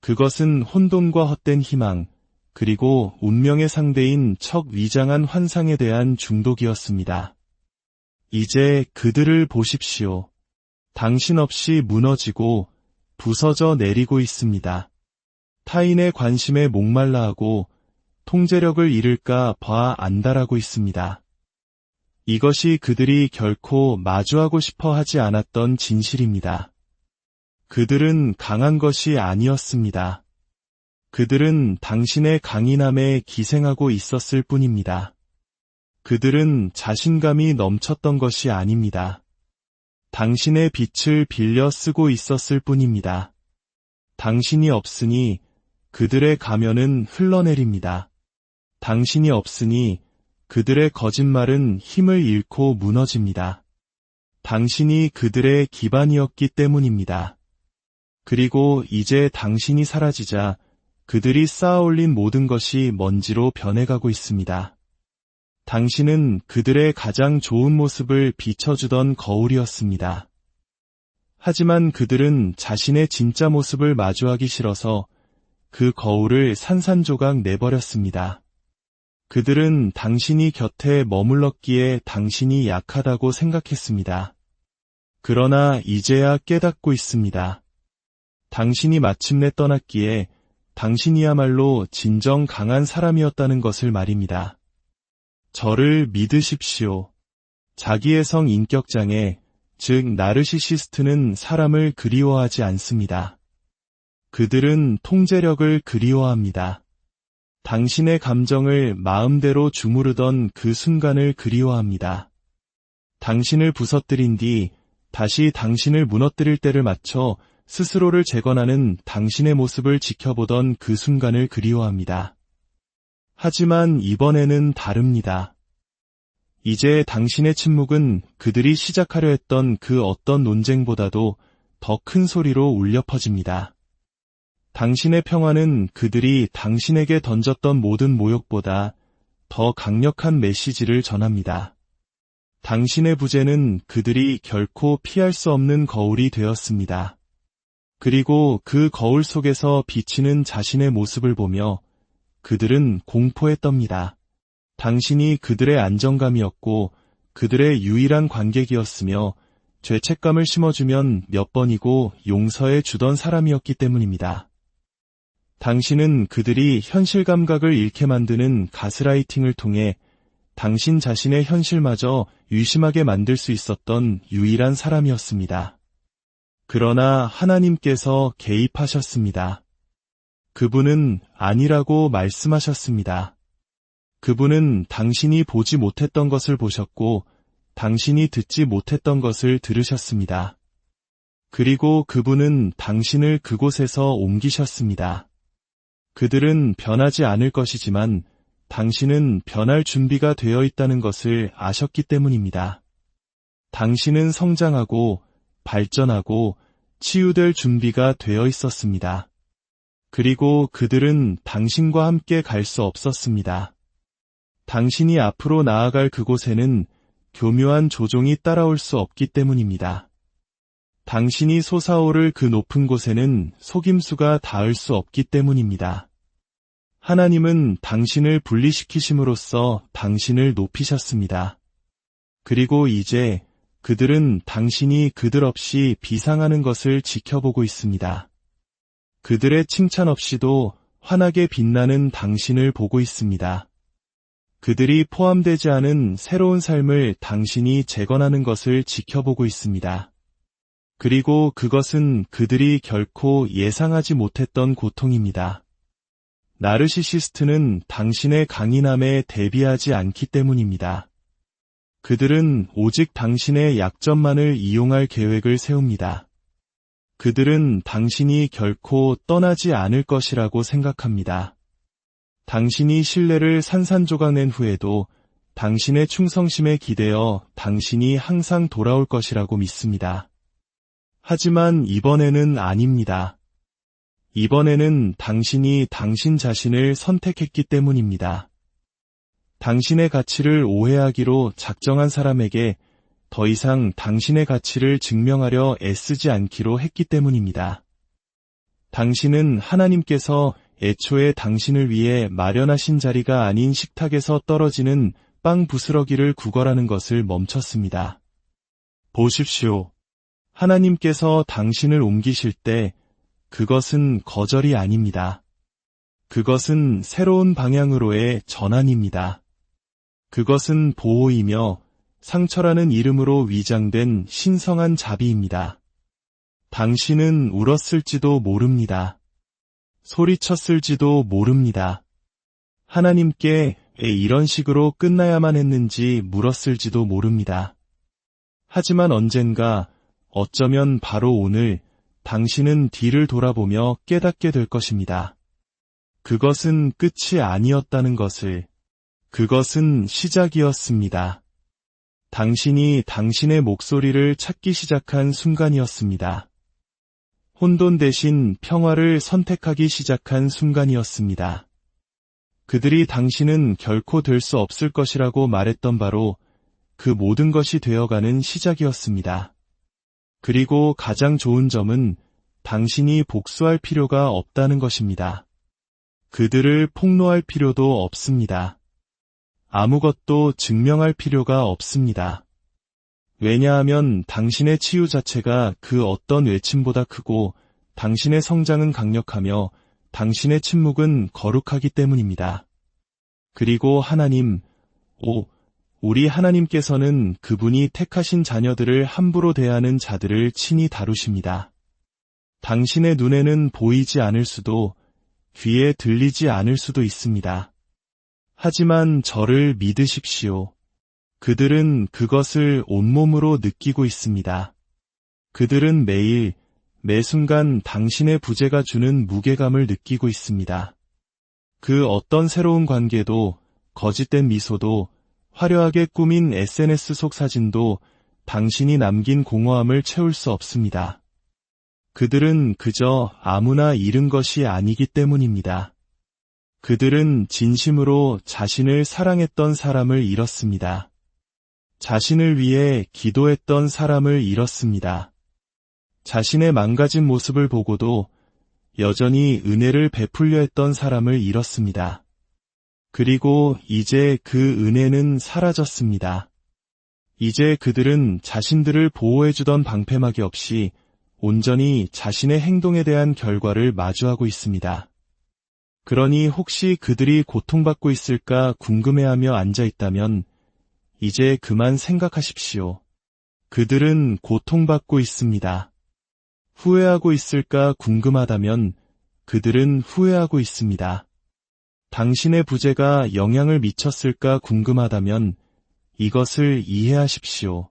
그것은 혼돈과 헛된 희망, 그리고 운명의 상대인 척 위장한 환상에 대한 중독이었습니다. 이제 그들을 보십시오. 당신 없이 무너지고 부서져 내리고 있습니다. 타인의 관심에 목말라하고 통제력을 잃을까 봐 안달하고 있습니다. 이것이 그들이 결코 마주하고 싶어 하지 않았던 진실입니다. 그들은 강한 것이 아니었습니다. 그들은 당신의 강인함에 기생하고 있었을 뿐입니다. 그들은 자신감이 넘쳤던 것이 아닙니다. 당신의 빛을 빌려 쓰고 있었을 뿐입니다. 당신이 없으니 그들의 가면은 흘러내립니다. 당신이 없으니 그들의 거짓말은 힘을 잃고 무너집니다. 당신이 그들의 기반이었기 때문입니다. 그리고 이제 당신이 사라지자 그들이 쌓아올린 모든 것이 먼지로 변해가고 있습니다. 당신은 그들의 가장 좋은 모습을 비춰주던 거울이었습니다. 하지만 그들은 자신의 진짜 모습을 마주하기 싫어서 그 거울을 산산조각 내버렸습니다. 그들은 당신이 곁에 머물렀기에 당신이 약하다고 생각했습니다. 그러나 이제야 깨닫고 있습니다. 당신이 마침내 떠났기에 당신이야말로 진정 강한 사람이었다는 것을 말입니다. 저를 믿으십시오. 자기의 성 인격장애, 즉 나르시시스트는 사람을 그리워하지 않습니다. 그들은 통제력을 그리워합니다. 당신의 감정을 마음대로 주무르던 그 순간을 그리워합니다. 당신을 부서뜨린 뒤 다시 당신을 무너뜨릴 때를 맞춰 스스로를 재건하는 당신의 모습을 지켜보던 그 순간을 그리워합니다. 하지만 이번에는 다릅니다. 이제 당신의 침묵은 그들이 시작하려 했던 그 어떤 논쟁보다도 더 큰 소리로 울려 퍼집니다. 당신의 평화는 그들이 당신에게 던졌던 모든 모욕보다 더 강력한 메시지를 전합니다. 당신의 부재는 그들이 결코 피할 수 없는 거울이 되었습니다. 그리고 그 거울 속에서 비치는 자신의 모습을 보며 그들은 공포에 떱니다. 당신이 그들의 안정감이었고 그들의 유일한 관객이었으며 죄책감을 심어주면 몇 번이고 용서해 주던 사람이었기 때문입니다. 당신은 그들이 현실 감각을 잃게 만드는 가스라이팅을 통해 당신 자신의 현실마저 유심하게 만들 수 있었던 유일한 사람이었습니다. 그러나 하나님께서 개입하셨습니다. 그분은 아니라고 말씀하셨습니다. 그분은 당신이 보지 못했던 것을 보셨고 당신이 듣지 못했던 것을 들으셨습니다. 그리고 그분은 당신을 그곳에서 옮기셨습니다. 그들은 변하지 않을 것이지만 당신은 변할 준비가 되어 있다는 것을 아셨기 때문입니다. 당신은 성장하고 발전하고 치유될 준비가 되어 있었습니다. 그리고 그들은 당신과 함께 갈 수 없었습니다. 당신이 앞으로 나아갈 그곳에는 교묘한 조종이 따라올 수 없기 때문입니다. 당신이 솟아오를 그 높은 곳에는 속임수가 닿을 수 없기 때문입니다. 하나님은 당신을 분리시키심으로써 당신을 높이셨습니다. 그리고 이제 그들은 당신이 그들 없이 비상하는 것을 지켜보고 있습니다. 그들의 칭찬 없이도 환하게 빛나는 당신을 보고 있습니다. 그들이 포함되지 않은 새로운 삶을 당신이 재건하는 것을 지켜보고 있습니다. 그리고 그것은 그들이 결코 예상하지 못했던 고통입니다. 나르시시스트는 당신의 강인함에 대비하지 않기 때문입니다. 그들은 오직 당신의 약점만을 이용할 계획을 세웁니다. 그들은 당신이 결코 떠나지 않을 것이라고 생각합니다. 당신이 신뢰를 산산조각낸 후에도 당신의 충성심에 기대어 당신이 항상 돌아올 것이라고 믿습니다. 하지만 이번에는 아닙니다. 이번에는 당신이 당신 자신을 선택했기 때문입니다. 당신의 가치를 오해하기로 작정한 사람에게 더 이상 당신의 가치를 증명하려 애쓰지 않기로 했기 때문입니다. 당신은 하나님께서 애초에 당신을 위해 마련하신 자리가 아닌 식탁에서 떨어지는 빵 부스러기를 구걸하는 것을 멈췄습니다. 보십시오. 하나님께서 당신을 옮기실 때 그것은 거절이 아닙니다. 그것은 새로운 방향으로의 전환입니다. 그것은 보호이며 상처라는 이름으로 위장된 신성한 자비입니다. 당신은 울었을지도 모릅니다. 소리쳤을지도 모릅니다. 하나님께 왜 이런 식으로 끝나야만 했는지 물었을지도 모릅니다. 하지만 언젠가 어쩌면 바로 오늘 당신은 뒤를 돌아보며 깨닫게 될 것입니다. 그것은 끝이 아니었다는 것을, 그것은 시작이었습니다. 당신이 당신의 목소리를 찾기 시작한 순간이었습니다. 혼돈 대신 평화를 선택하기 시작한 순간이었습니다. 그들이 당신은 결코 될 수 없을 것이라고 말했던 바로 그 모든 것이 되어가는 시작이었습니다. 그리고 가장 좋은 점은 당신이 복수할 필요가 없다는 것입니다. 그들을 폭로할 필요도 없습니다. 아무것도 증명할 필요가 없습니다. 왜냐하면 당신의 치유 자체가 그 어떤 외침보다 크고 당신의 성장은 강력하며 당신의 침묵은 거룩하기 때문입니다. 그리고 하나님, 우리 하나님께서는 그분이 택하신 자녀들을 함부로 대하는 자들을 친히 다루십니다. 당신의 눈에는 보이지 않을 수도, 귀에 들리지 않을 수도 있습니다. 하지만 저를 믿으십시오. 그들은 그것을 온몸으로 느끼고 있습니다. 그들은 매일, 매 순간 당신의 부재가 주는 무게감을 느끼고 있습니다. 그 어떤 새로운 관계도, 거짓된 미소도, 화려하게 꾸민 SNS 속 사진도 당신이 남긴 공허함을 채울 수 없습니다. 그들은 그저 아무나 잃은 것이 아니기 때문입니다. 그들은 진심으로 자신을 사랑했던 사람을 잃었습니다. 자신을 위해 기도했던 사람을 잃었습니다. 자신의 망가진 모습을 보고도 여전히 은혜를 베풀려 했던 사람을 잃었습니다. 그리고 이제 그 은혜는 사라졌습니다. 이제 그들은 자신들을 보호해주던 방패막이 없이 온전히 자신의 행동에 대한 결과를 마주하고 있습니다. 그러니 혹시 그들이 고통받고 있을까 궁금해하며 앉아있다면 이제 그만 생각하십시오. 그들은 고통받고 있습니다. 후회하고 있을까 궁금하다면 그들은 후회하고 있습니다. 당신의 부재가 영향을 미쳤을까 궁금하다면 이것을 이해하십시오.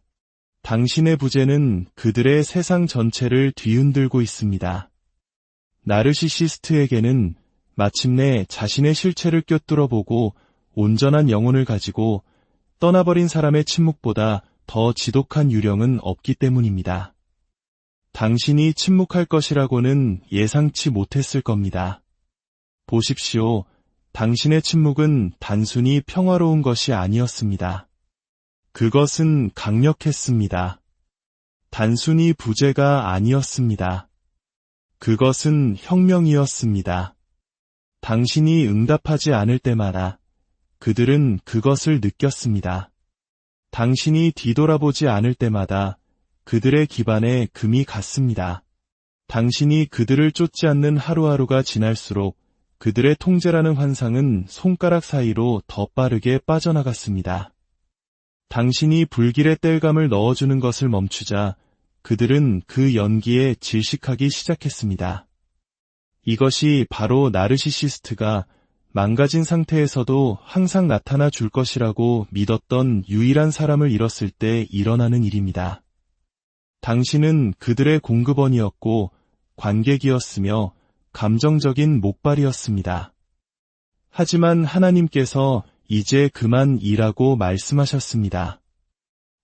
당신의 부재는 그들의 세상 전체를 뒤흔들고 있습니다. 나르시시스트에게는 마침내 자신의 실체를 꿰뚫어 보고 온전한 영혼을 가지고 떠나버린 사람의 침묵보다 더 지독한 유령은 없기 때문입니다. 당신이 침묵할 것이라고는 예상치 못했을 겁니다. 보십시오. 당신의 침묵은 단순히 평화로운 것이 아니었습니다. 그것은 강력했습니다. 단순히 부재가 아니었습니다. 그것은 혁명이었습니다. 당신이 응답하지 않을 때마다 그들은 그것을 느꼈습니다. 당신이 뒤돌아보지 않을 때마다 그들의 기반에 금이 갔습니다. 당신이 그들을 쫓지 않는 하루하루가 지날수록 그들의 통제라는 환상은 손가락 사이로 더 빠르게 빠져나갔습니다. 당신이 불길의 땔감을 넣어주는 것을 멈추자 그들은 그 연기에 질식하기 시작했습니다. 이것이 바로 나르시시스트가 망가진 상태에서도 항상 나타나 줄 것이라고 믿었던 유일한 사람을 잃었을 때 일어나는 일입니다. 당신은 그들의 공급원이었고 관객이었으며 감정적인 목발이었습니다. 하지만 하나님께서 이제 그만 일하고 말씀하셨습니다.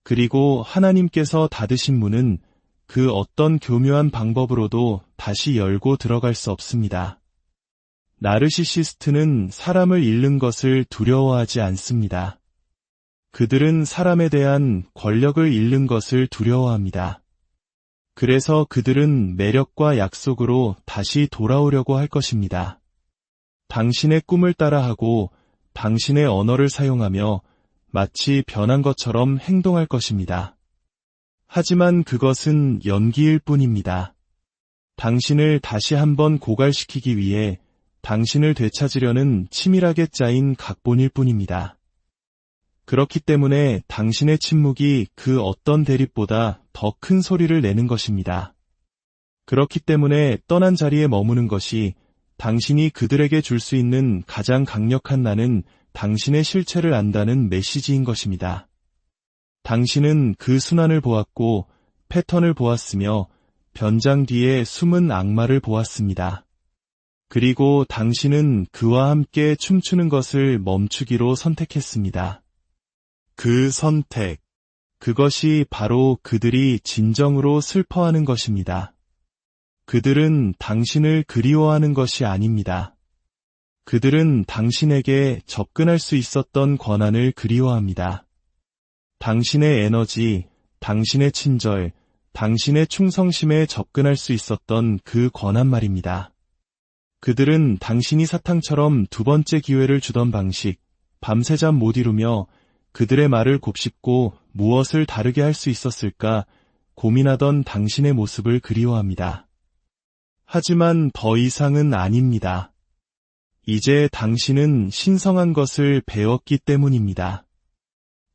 그리고 하나님께서 닫으신 문은 그 어떤 교묘한 방법으로도 다시 열고 들어갈 수 없습니다. 나르시시스트는 사람을 잃는 것을 두려워하지 않습니다. 그들은 사람에 대한 권력을 잃는 것을 두려워합니다. 그래서 그들은 매력과 약속으로 다시 돌아오려고 할 것입니다. 당신의 꿈을 따라하고 당신의 언어를 사용하며 마치 변한 것처럼 행동할 것입니다. 하지만 그것은 연기일 뿐입니다. 당신을 다시 한번 고갈시키기 위해 당신을 되찾으려는 치밀하게 짜인 각본일 뿐입니다. 그렇기 때문에 당신의 침묵이 그 어떤 대립보다 더 큰 소리를 내는 것입니다. 그렇기 때문에 떠난 자리에 머무는 것이 당신이 그들에게 줄 수 있는 가장 강력한 나는 당신의 실체를 안다는 메시지인 것입니다. 당신은 그 순환을 보았고 패턴을 보았으며 변장 뒤에 숨은 악마를 보았습니다. 그리고 당신은 그와 함께 춤추는 것을 멈추기로 선택했습니다. 그 선택, 그것이 바로 그들이 진정으로 슬퍼하는 것입니다. 그들은 당신을 그리워하는 것이 아닙니다. 그들은 당신에게 접근할 수 있었던 권한을 그리워합니다. 당신의 에너지, 당신의 친절, 당신의 충성심에 접근할 수 있었던 그 권한 말입니다. 그들은 당신이 사탕처럼 두 번째 기회를 주던 방식, 밤새 잠 못 이루며 그들의 말을 곱씹고 무엇을 다르게 할 수 있었을까 고민하던 당신의 모습을 그리워합니다. 하지만 더 이상은 아닙니다. 이제 당신은 신성한 것을 배웠기 때문입니다.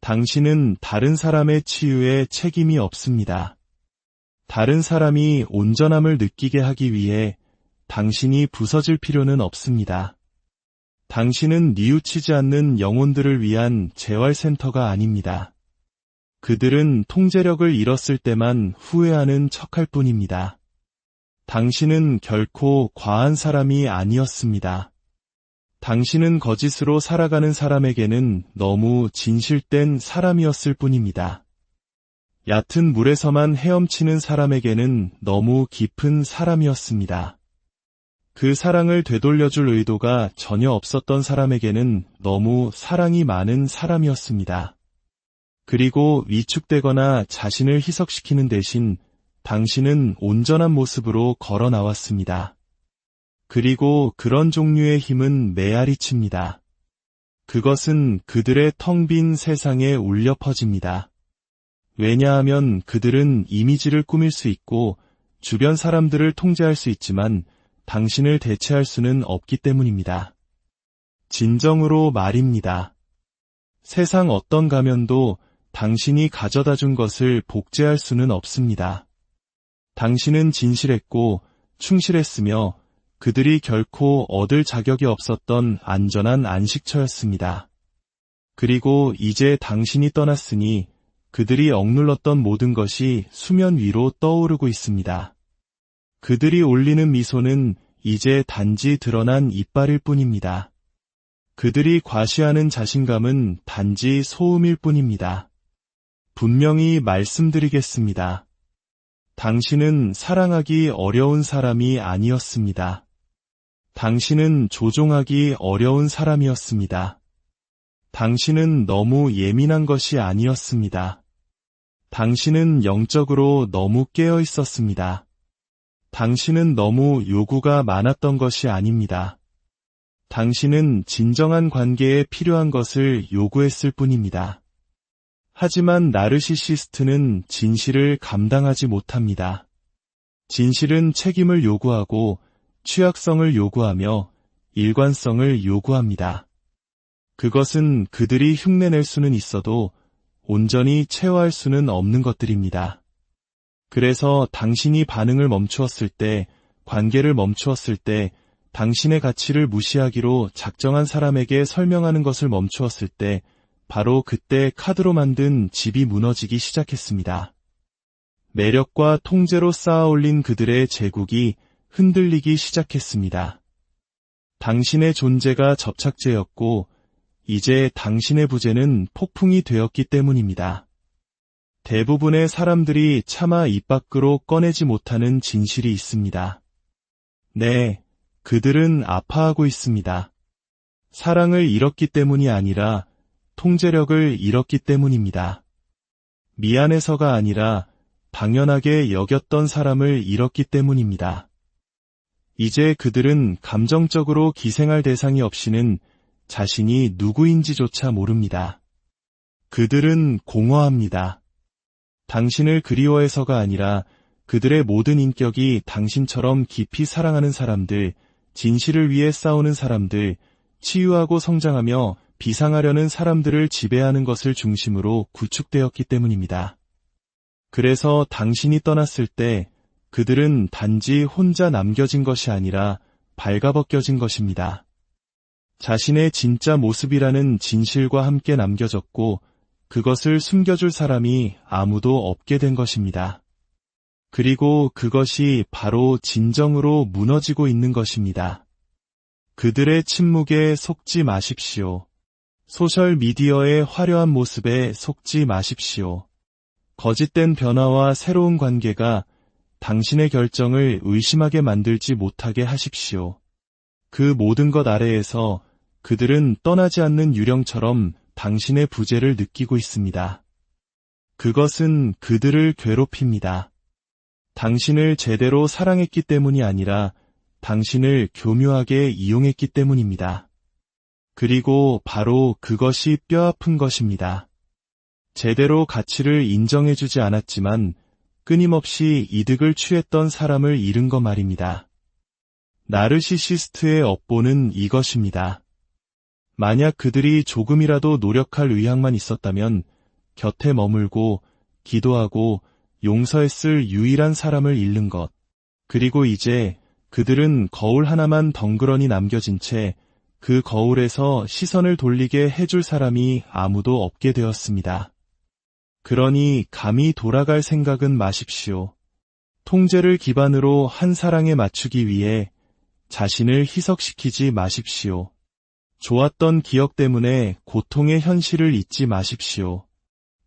당신은 다른 사람의 치유에 책임이 없습니다. 다른 사람이 온전함을 느끼게 하기 위해 당신이 부서질 필요는 없습니다. 당신은 뉘우치지 않는 영혼들을 위한 재활센터가 아닙니다. 그들은 통제력을 잃었을 때만 후회하는 척할 뿐입니다. 당신은 결코 과한 사람이 아니었습니다. 당신은 거짓으로 살아가는 사람에게는 너무 진실된 사람이었을 뿐입니다. 얕은 물에서만 헤엄치는 사람에게는 너무 깊은 사람이었습니다. 그 사랑을 되돌려줄 의도가 전혀 없었던 사람에게는 너무 사랑이 많은 사람이었습니다. 그리고 위축되거나 자신을 희석시키는 대신 당신은 온전한 모습으로 걸어 나왔습니다. 그리고 그런 종류의 힘은 메아리칩니다. 그것은 그들의 텅 빈 세상에 울려 퍼집니다. 왜냐하면 그들은 이미지를 꾸밀 수 있고 주변 사람들을 통제할 수 있지만 당신을 대체할 수는 없기 때문입니다. 진정으로 말입니다. 세상 어떤 가면도 당신이 가져다 준 것을 복제할 수는 없습니다. 당신은 진실했고 충실했으며 그들이 결코 얻을 자격이 없었던 안전한 안식처였습니다. 그리고 이제 당신이 떠났으니 그들이 억눌렀던 모든 것이 수면 위로 떠오르고 있습니다. 그들이 올리는 미소는 이제 단지 드러난 이빨일 뿐입니다. 그들이 과시하는 자신감은 단지 소음일 뿐입니다. 분명히 말씀드리겠습니다. 당신은 사랑하기 어려운 사람이 아니었습니다. 당신은 조종하기 어려운 사람이었습니다. 당신은 너무 예민한 것이 아니었습니다. 당신은 영적으로 너무 깨어 있었습니다. 당신은 너무 요구가 많았던 것이 아닙니다. 당신은 진정한 관계에 필요한 것을 요구했을 뿐입니다. 하지만 나르시시스트는 진실을 감당하지 못합니다. 진실은 책임을 요구하고 취약성을 요구하며 일관성을 요구합니다. 그것은 그들이 흉내낼 수는 있어도 온전히 체화할 수는 없는 것들입니다. 그래서 당신이 반응을 멈추었을 때, 관계를 멈추었을 때, 당신의 가치를 무시하기로 작정한 사람에게 설명하는 것을 멈추었을 때, 바로 그때 카드로 만든 집이 무너지기 시작했습니다. 매력과 통제로 쌓아올린 그들의 제국이 흔들리기 시작했습니다. 당신의 존재가 접착제였고, 이제 당신의 부재는 폭풍이 되었기 때문입니다. 대부분의 사람들이 차마 입 밖으로 꺼내지 못하는 진실이 있습니다. 네, 그들은 아파하고 있습니다. 사랑을 잃었기 때문이 아니라 통제력을 잃었기 때문입니다. 미안해서가 아니라 당연하게 여겼던 사람을 잃었기 때문입니다. 이제 그들은 감정적으로 기생할 대상이 없이는 자신이 누구인지조차 모릅니다. 그들은 공허합니다. 당신을 그리워해서가 아니라 그들의 모든 인격이 당신처럼 깊이 사랑하는 사람들, 진실을 위해 싸우는 사람들, 치유하고 성장하며 비상하려는 사람들을 지배하는 것을 중심으로 구축되었기 때문입니다. 그래서 당신이 떠났을 때 그들은 단지 혼자 남겨진 것이 아니라 발가벗겨진 것입니다. 자신의 진짜 모습이라는 진실과 함께 남겨졌고 그것을 숨겨줄 사람이 아무도 없게 된 것입니다. 그리고 그것이 바로 진정으로 무너지고 있는 것입니다. 그들의 침묵에 속지 마십시오. 소셜미디어의 화려한 모습에 속지 마십시오. 거짓된 변화와 새로운 관계가 당신의 결정을 의심하게 만들지 못하게 하십시오. 그 모든 것 아래에서 그들은 떠나지 않는 유령처럼 당신의 부재를 느끼고 있습니다. 그것은 그들을 괴롭힙니다. 당신을 제대로 사랑했기 때문이 아니라 당신을 교묘하게 이용했기 때문입니다. 그리고 바로 그것이 뼈아픈 것입니다. 제대로 가치를 인정해주지 않았지만 끊임없이 이득을 취했던 사람을 잃은 것 말입니다. 나르시시스트의 업보는 이것입니다. 만약 그들이 조금이라도 노력할 의향만 있었다면 곁에 머물고 기도하고 용서했을 유일한 사람을 잃는 것. 그리고 이제 그들은 거울 하나만 덩그러니 남겨진 채 그 거울에서 시선을 돌리게 해줄 사람이 아무도 없게 되었습니다. 그러니 감히 돌아갈 생각은 마십시오. 통제를 기반으로 한 사랑에 맞추기 위해 자신을 희석시키지 마십시오. 좋았던 기억 때문에 고통의 현실을 잊지 마십시오.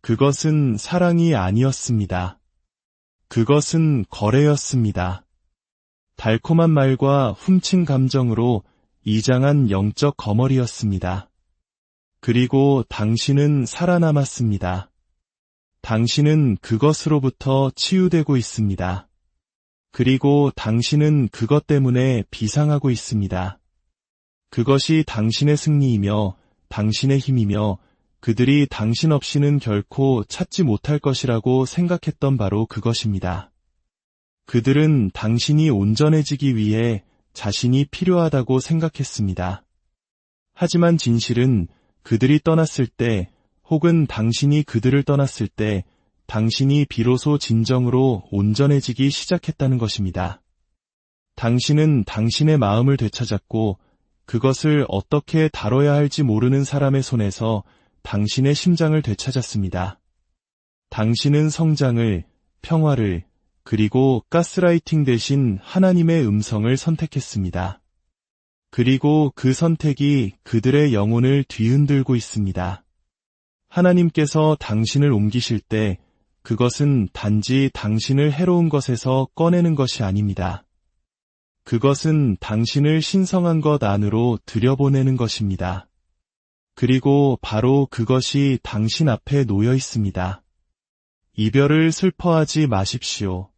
그것은 사랑이 아니었습니다. 그것은 거래였습니다. 달콤한 말과 훔친 감정으로 이장한 영적 거머리였습니다. 그리고 당신은 살아남았습니다. 당신은 그것으로부터 치유되고 있습니다. 그리고 당신은 그것 때문에 비상하고 있습니다. 그것이 당신의 승리이며 당신의 힘이며 그들이 당신 없이는 결코 찾지 못할 것이라고 생각했던 바로 그것입니다. 그들은 당신이 온전해지기 위해 자신이 필요하다고 생각했습니다. 하지만 진실은 그들이 떠났을 때 혹은 당신이 그들을 떠났을 때 당신이 비로소 진정으로 온전해지기 시작했다는 것입니다. 당신은 당신의 마음을 되찾았고 그것을 어떻게 다뤄야 할지 모르는 사람의 손에서 당신의 심장을 되찾았습니다. 당신은 성장을, 평화를, 그리고 가스라이팅 대신 하나님의 음성을 선택했습니다. 그리고 그 선택이 그들의 영혼을 뒤흔들고 있습니다. 하나님께서 당신을 옮기실 때 그것은 단지 당신을 해로운 것에서 꺼내는 것이 아닙니다. 그것은 당신을 신성한 것 안으로 들여보내는 것입니다. 그리고 바로 그것이 당신 앞에 놓여 있습니다. 이별을 슬퍼하지 마십시오.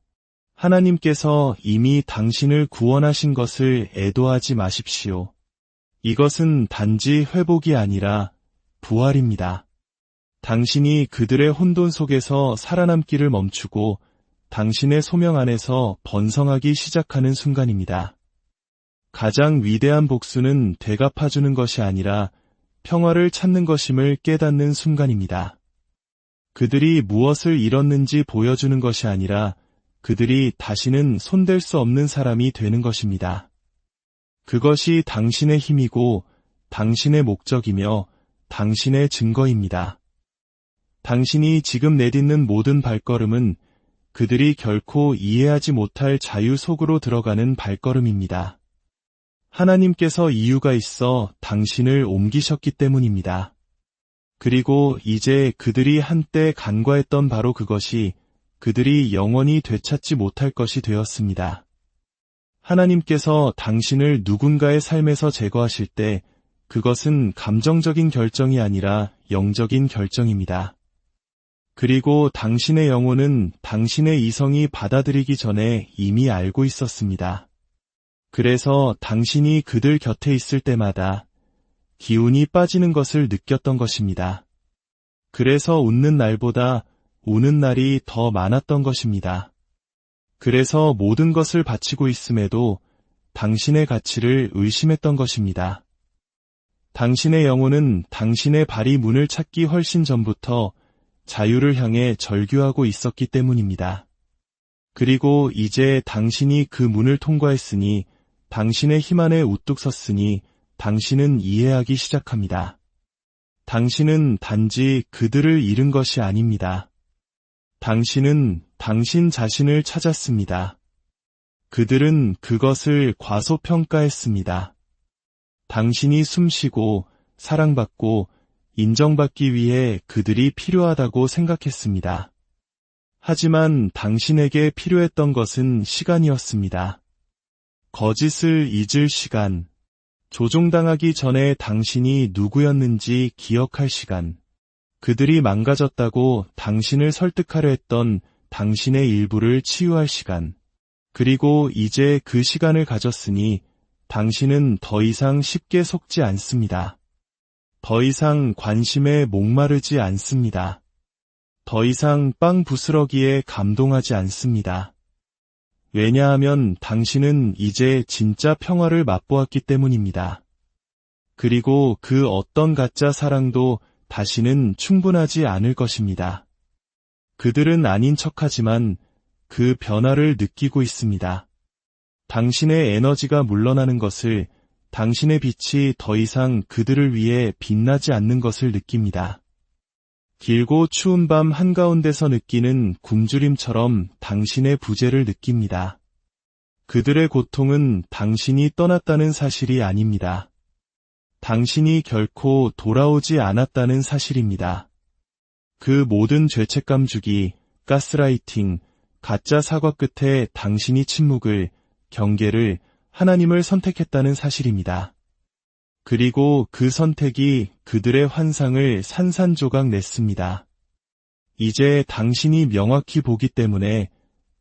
하나님께서 이미 당신을 구원하신 것을 애도하지 마십시오. 이것은 단지 회복이 아니라 부활입니다. 당신이 그들의 혼돈 속에서 살아남기를 멈추고 당신의 소명 안에서 번성하기 시작하는 순간입니다. 가장 위대한 복수는 되갚아주는 것이 아니라 평화를 찾는 것임을 깨닫는 순간입니다. 그들이 무엇을 잃었는지 보여주는 것이 아니라 그들이 다시는 손댈 수 없는 사람이 되는 것입니다. 그것이 당신의 힘이고 당신의 목적이며 당신의 증거입니다. 당신이 지금 내딛는 모든 발걸음은 그들이 결코 이해하지 못할 자유 속으로 들어가는 발걸음입니다. 하나님께서 이유가 있어 당신을 옮기셨기 때문입니다. 그리고 이제 그들이 한때 간과했던 바로 그것이 그들이 영원히 되찾지 못할 것이 되었습니다. 하나님께서 당신을 누군가의 삶에서 제거하실 때 그것은 감정적인 결정이 아니라 영적인 결정입니다. 그리고 당신의 영혼은 당신의 이성이 받아들이기 전에 이미 알고 있었습니다. 그래서 당신이 그들 곁에 있을 때마다 기운이 빠지는 것을 느꼈던 것입니다. 그래서 웃는 날보다 우는 날이 더 많았던 것입니다. 그래서 모든 것을 바치고 있음에도 당신의 가치를 의심했던 것입니다. 당신의 영혼은 당신의 발이 문을 찾기 훨씬 전부터 자유를 향해 절규하고 있었기 때문입니다. 그리고 이제 당신이 그 문을 통과했으니 당신의 힘 안에 우뚝 섰으니 당신은 이해하기 시작합니다. 당신은 단지 그들을 잃은 것이 아닙니다. 당신은 당신 자신을 찾았습니다. 그들은 그것을 과소평가했습니다. 당신이 숨쉬고 사랑받고 인정받기 위해 그들이 필요하다고 생각했습니다. 하지만 당신에게 필요했던 것은 시간이었습니다. 거짓을 잊을 시간, 조종당하기 전에 당신이 누구였는지 기억할 시간, 그들이 망가졌다고 당신을 설득하려 했던 당신의 일부를 치유할 시간, 그리고 이제 그 시간을 가졌으니 당신은 더 이상 쉽게 속지 않습니다. 더 이상 관심에 목마르지 않습니다. 더 이상 빵 부스러기에 감동하지 않습니다. 왜냐하면 당신은 이제 진짜 평화를 맛보았기 때문입니다. 그리고 그 어떤 가짜 사랑도 다시는 충분하지 않을 것입니다. 그들은 아닌 척하지만 그 변화를 느끼고 있습니다. 당신의 에너지가 물러나는 것을, 당신의 빛이 더 이상 그들을 위해 빛나지 않는 것을 느낍니다. 길고 추운 밤 한가운데서 느끼는 굶주림처럼 당신의 부재를 느낍니다. 그들의 고통은 당신이 떠났다는 사실이 아닙니다. 당신이 결코 돌아오지 않았다는 사실입니다. 그 모든 죄책감 주기, 가스라이팅, 가짜 사과 끝에 당신이 침묵을, 경계를, 하나님을 선택했다는 사실입니다. 그리고 그 선택이 그들의 환상을 산산조각 냈습니다. 이제 당신이 명확히 보기 때문에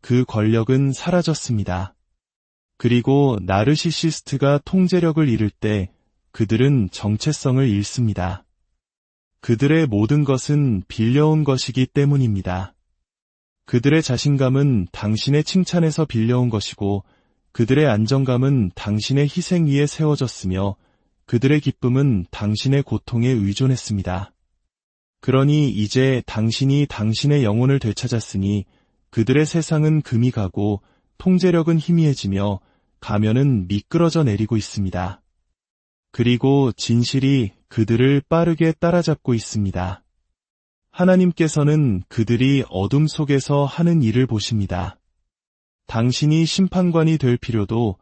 그 권력은 사라졌습니다. 그리고 나르시시스트가 통제력을 잃을 때 그들은 정체성을 잃습니다. 그들의 모든 것은 빌려온 것이기 때문입니다. 그들의 자신감은 당신의 칭찬에서 빌려온 것이고 그들의 안정감은 당신의 희생 위에 세워졌으며 그들의 기쁨은 당신의 고통에 의존했습니다. 그러니 이제 당신이 당신의 영혼을 되찾았으니 그들의 세상은 금이 가고 통제력은 희미해지며 가면은 미끄러져 내리고 있습니다. 그리고 진실이 그들을 빠르게 따라잡고 있습니다. 하나님께서는 그들이 어둠 속에서 하는 일을 보십니다. 당신이 심판관이 될 필요도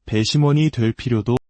배심원이 될 필요도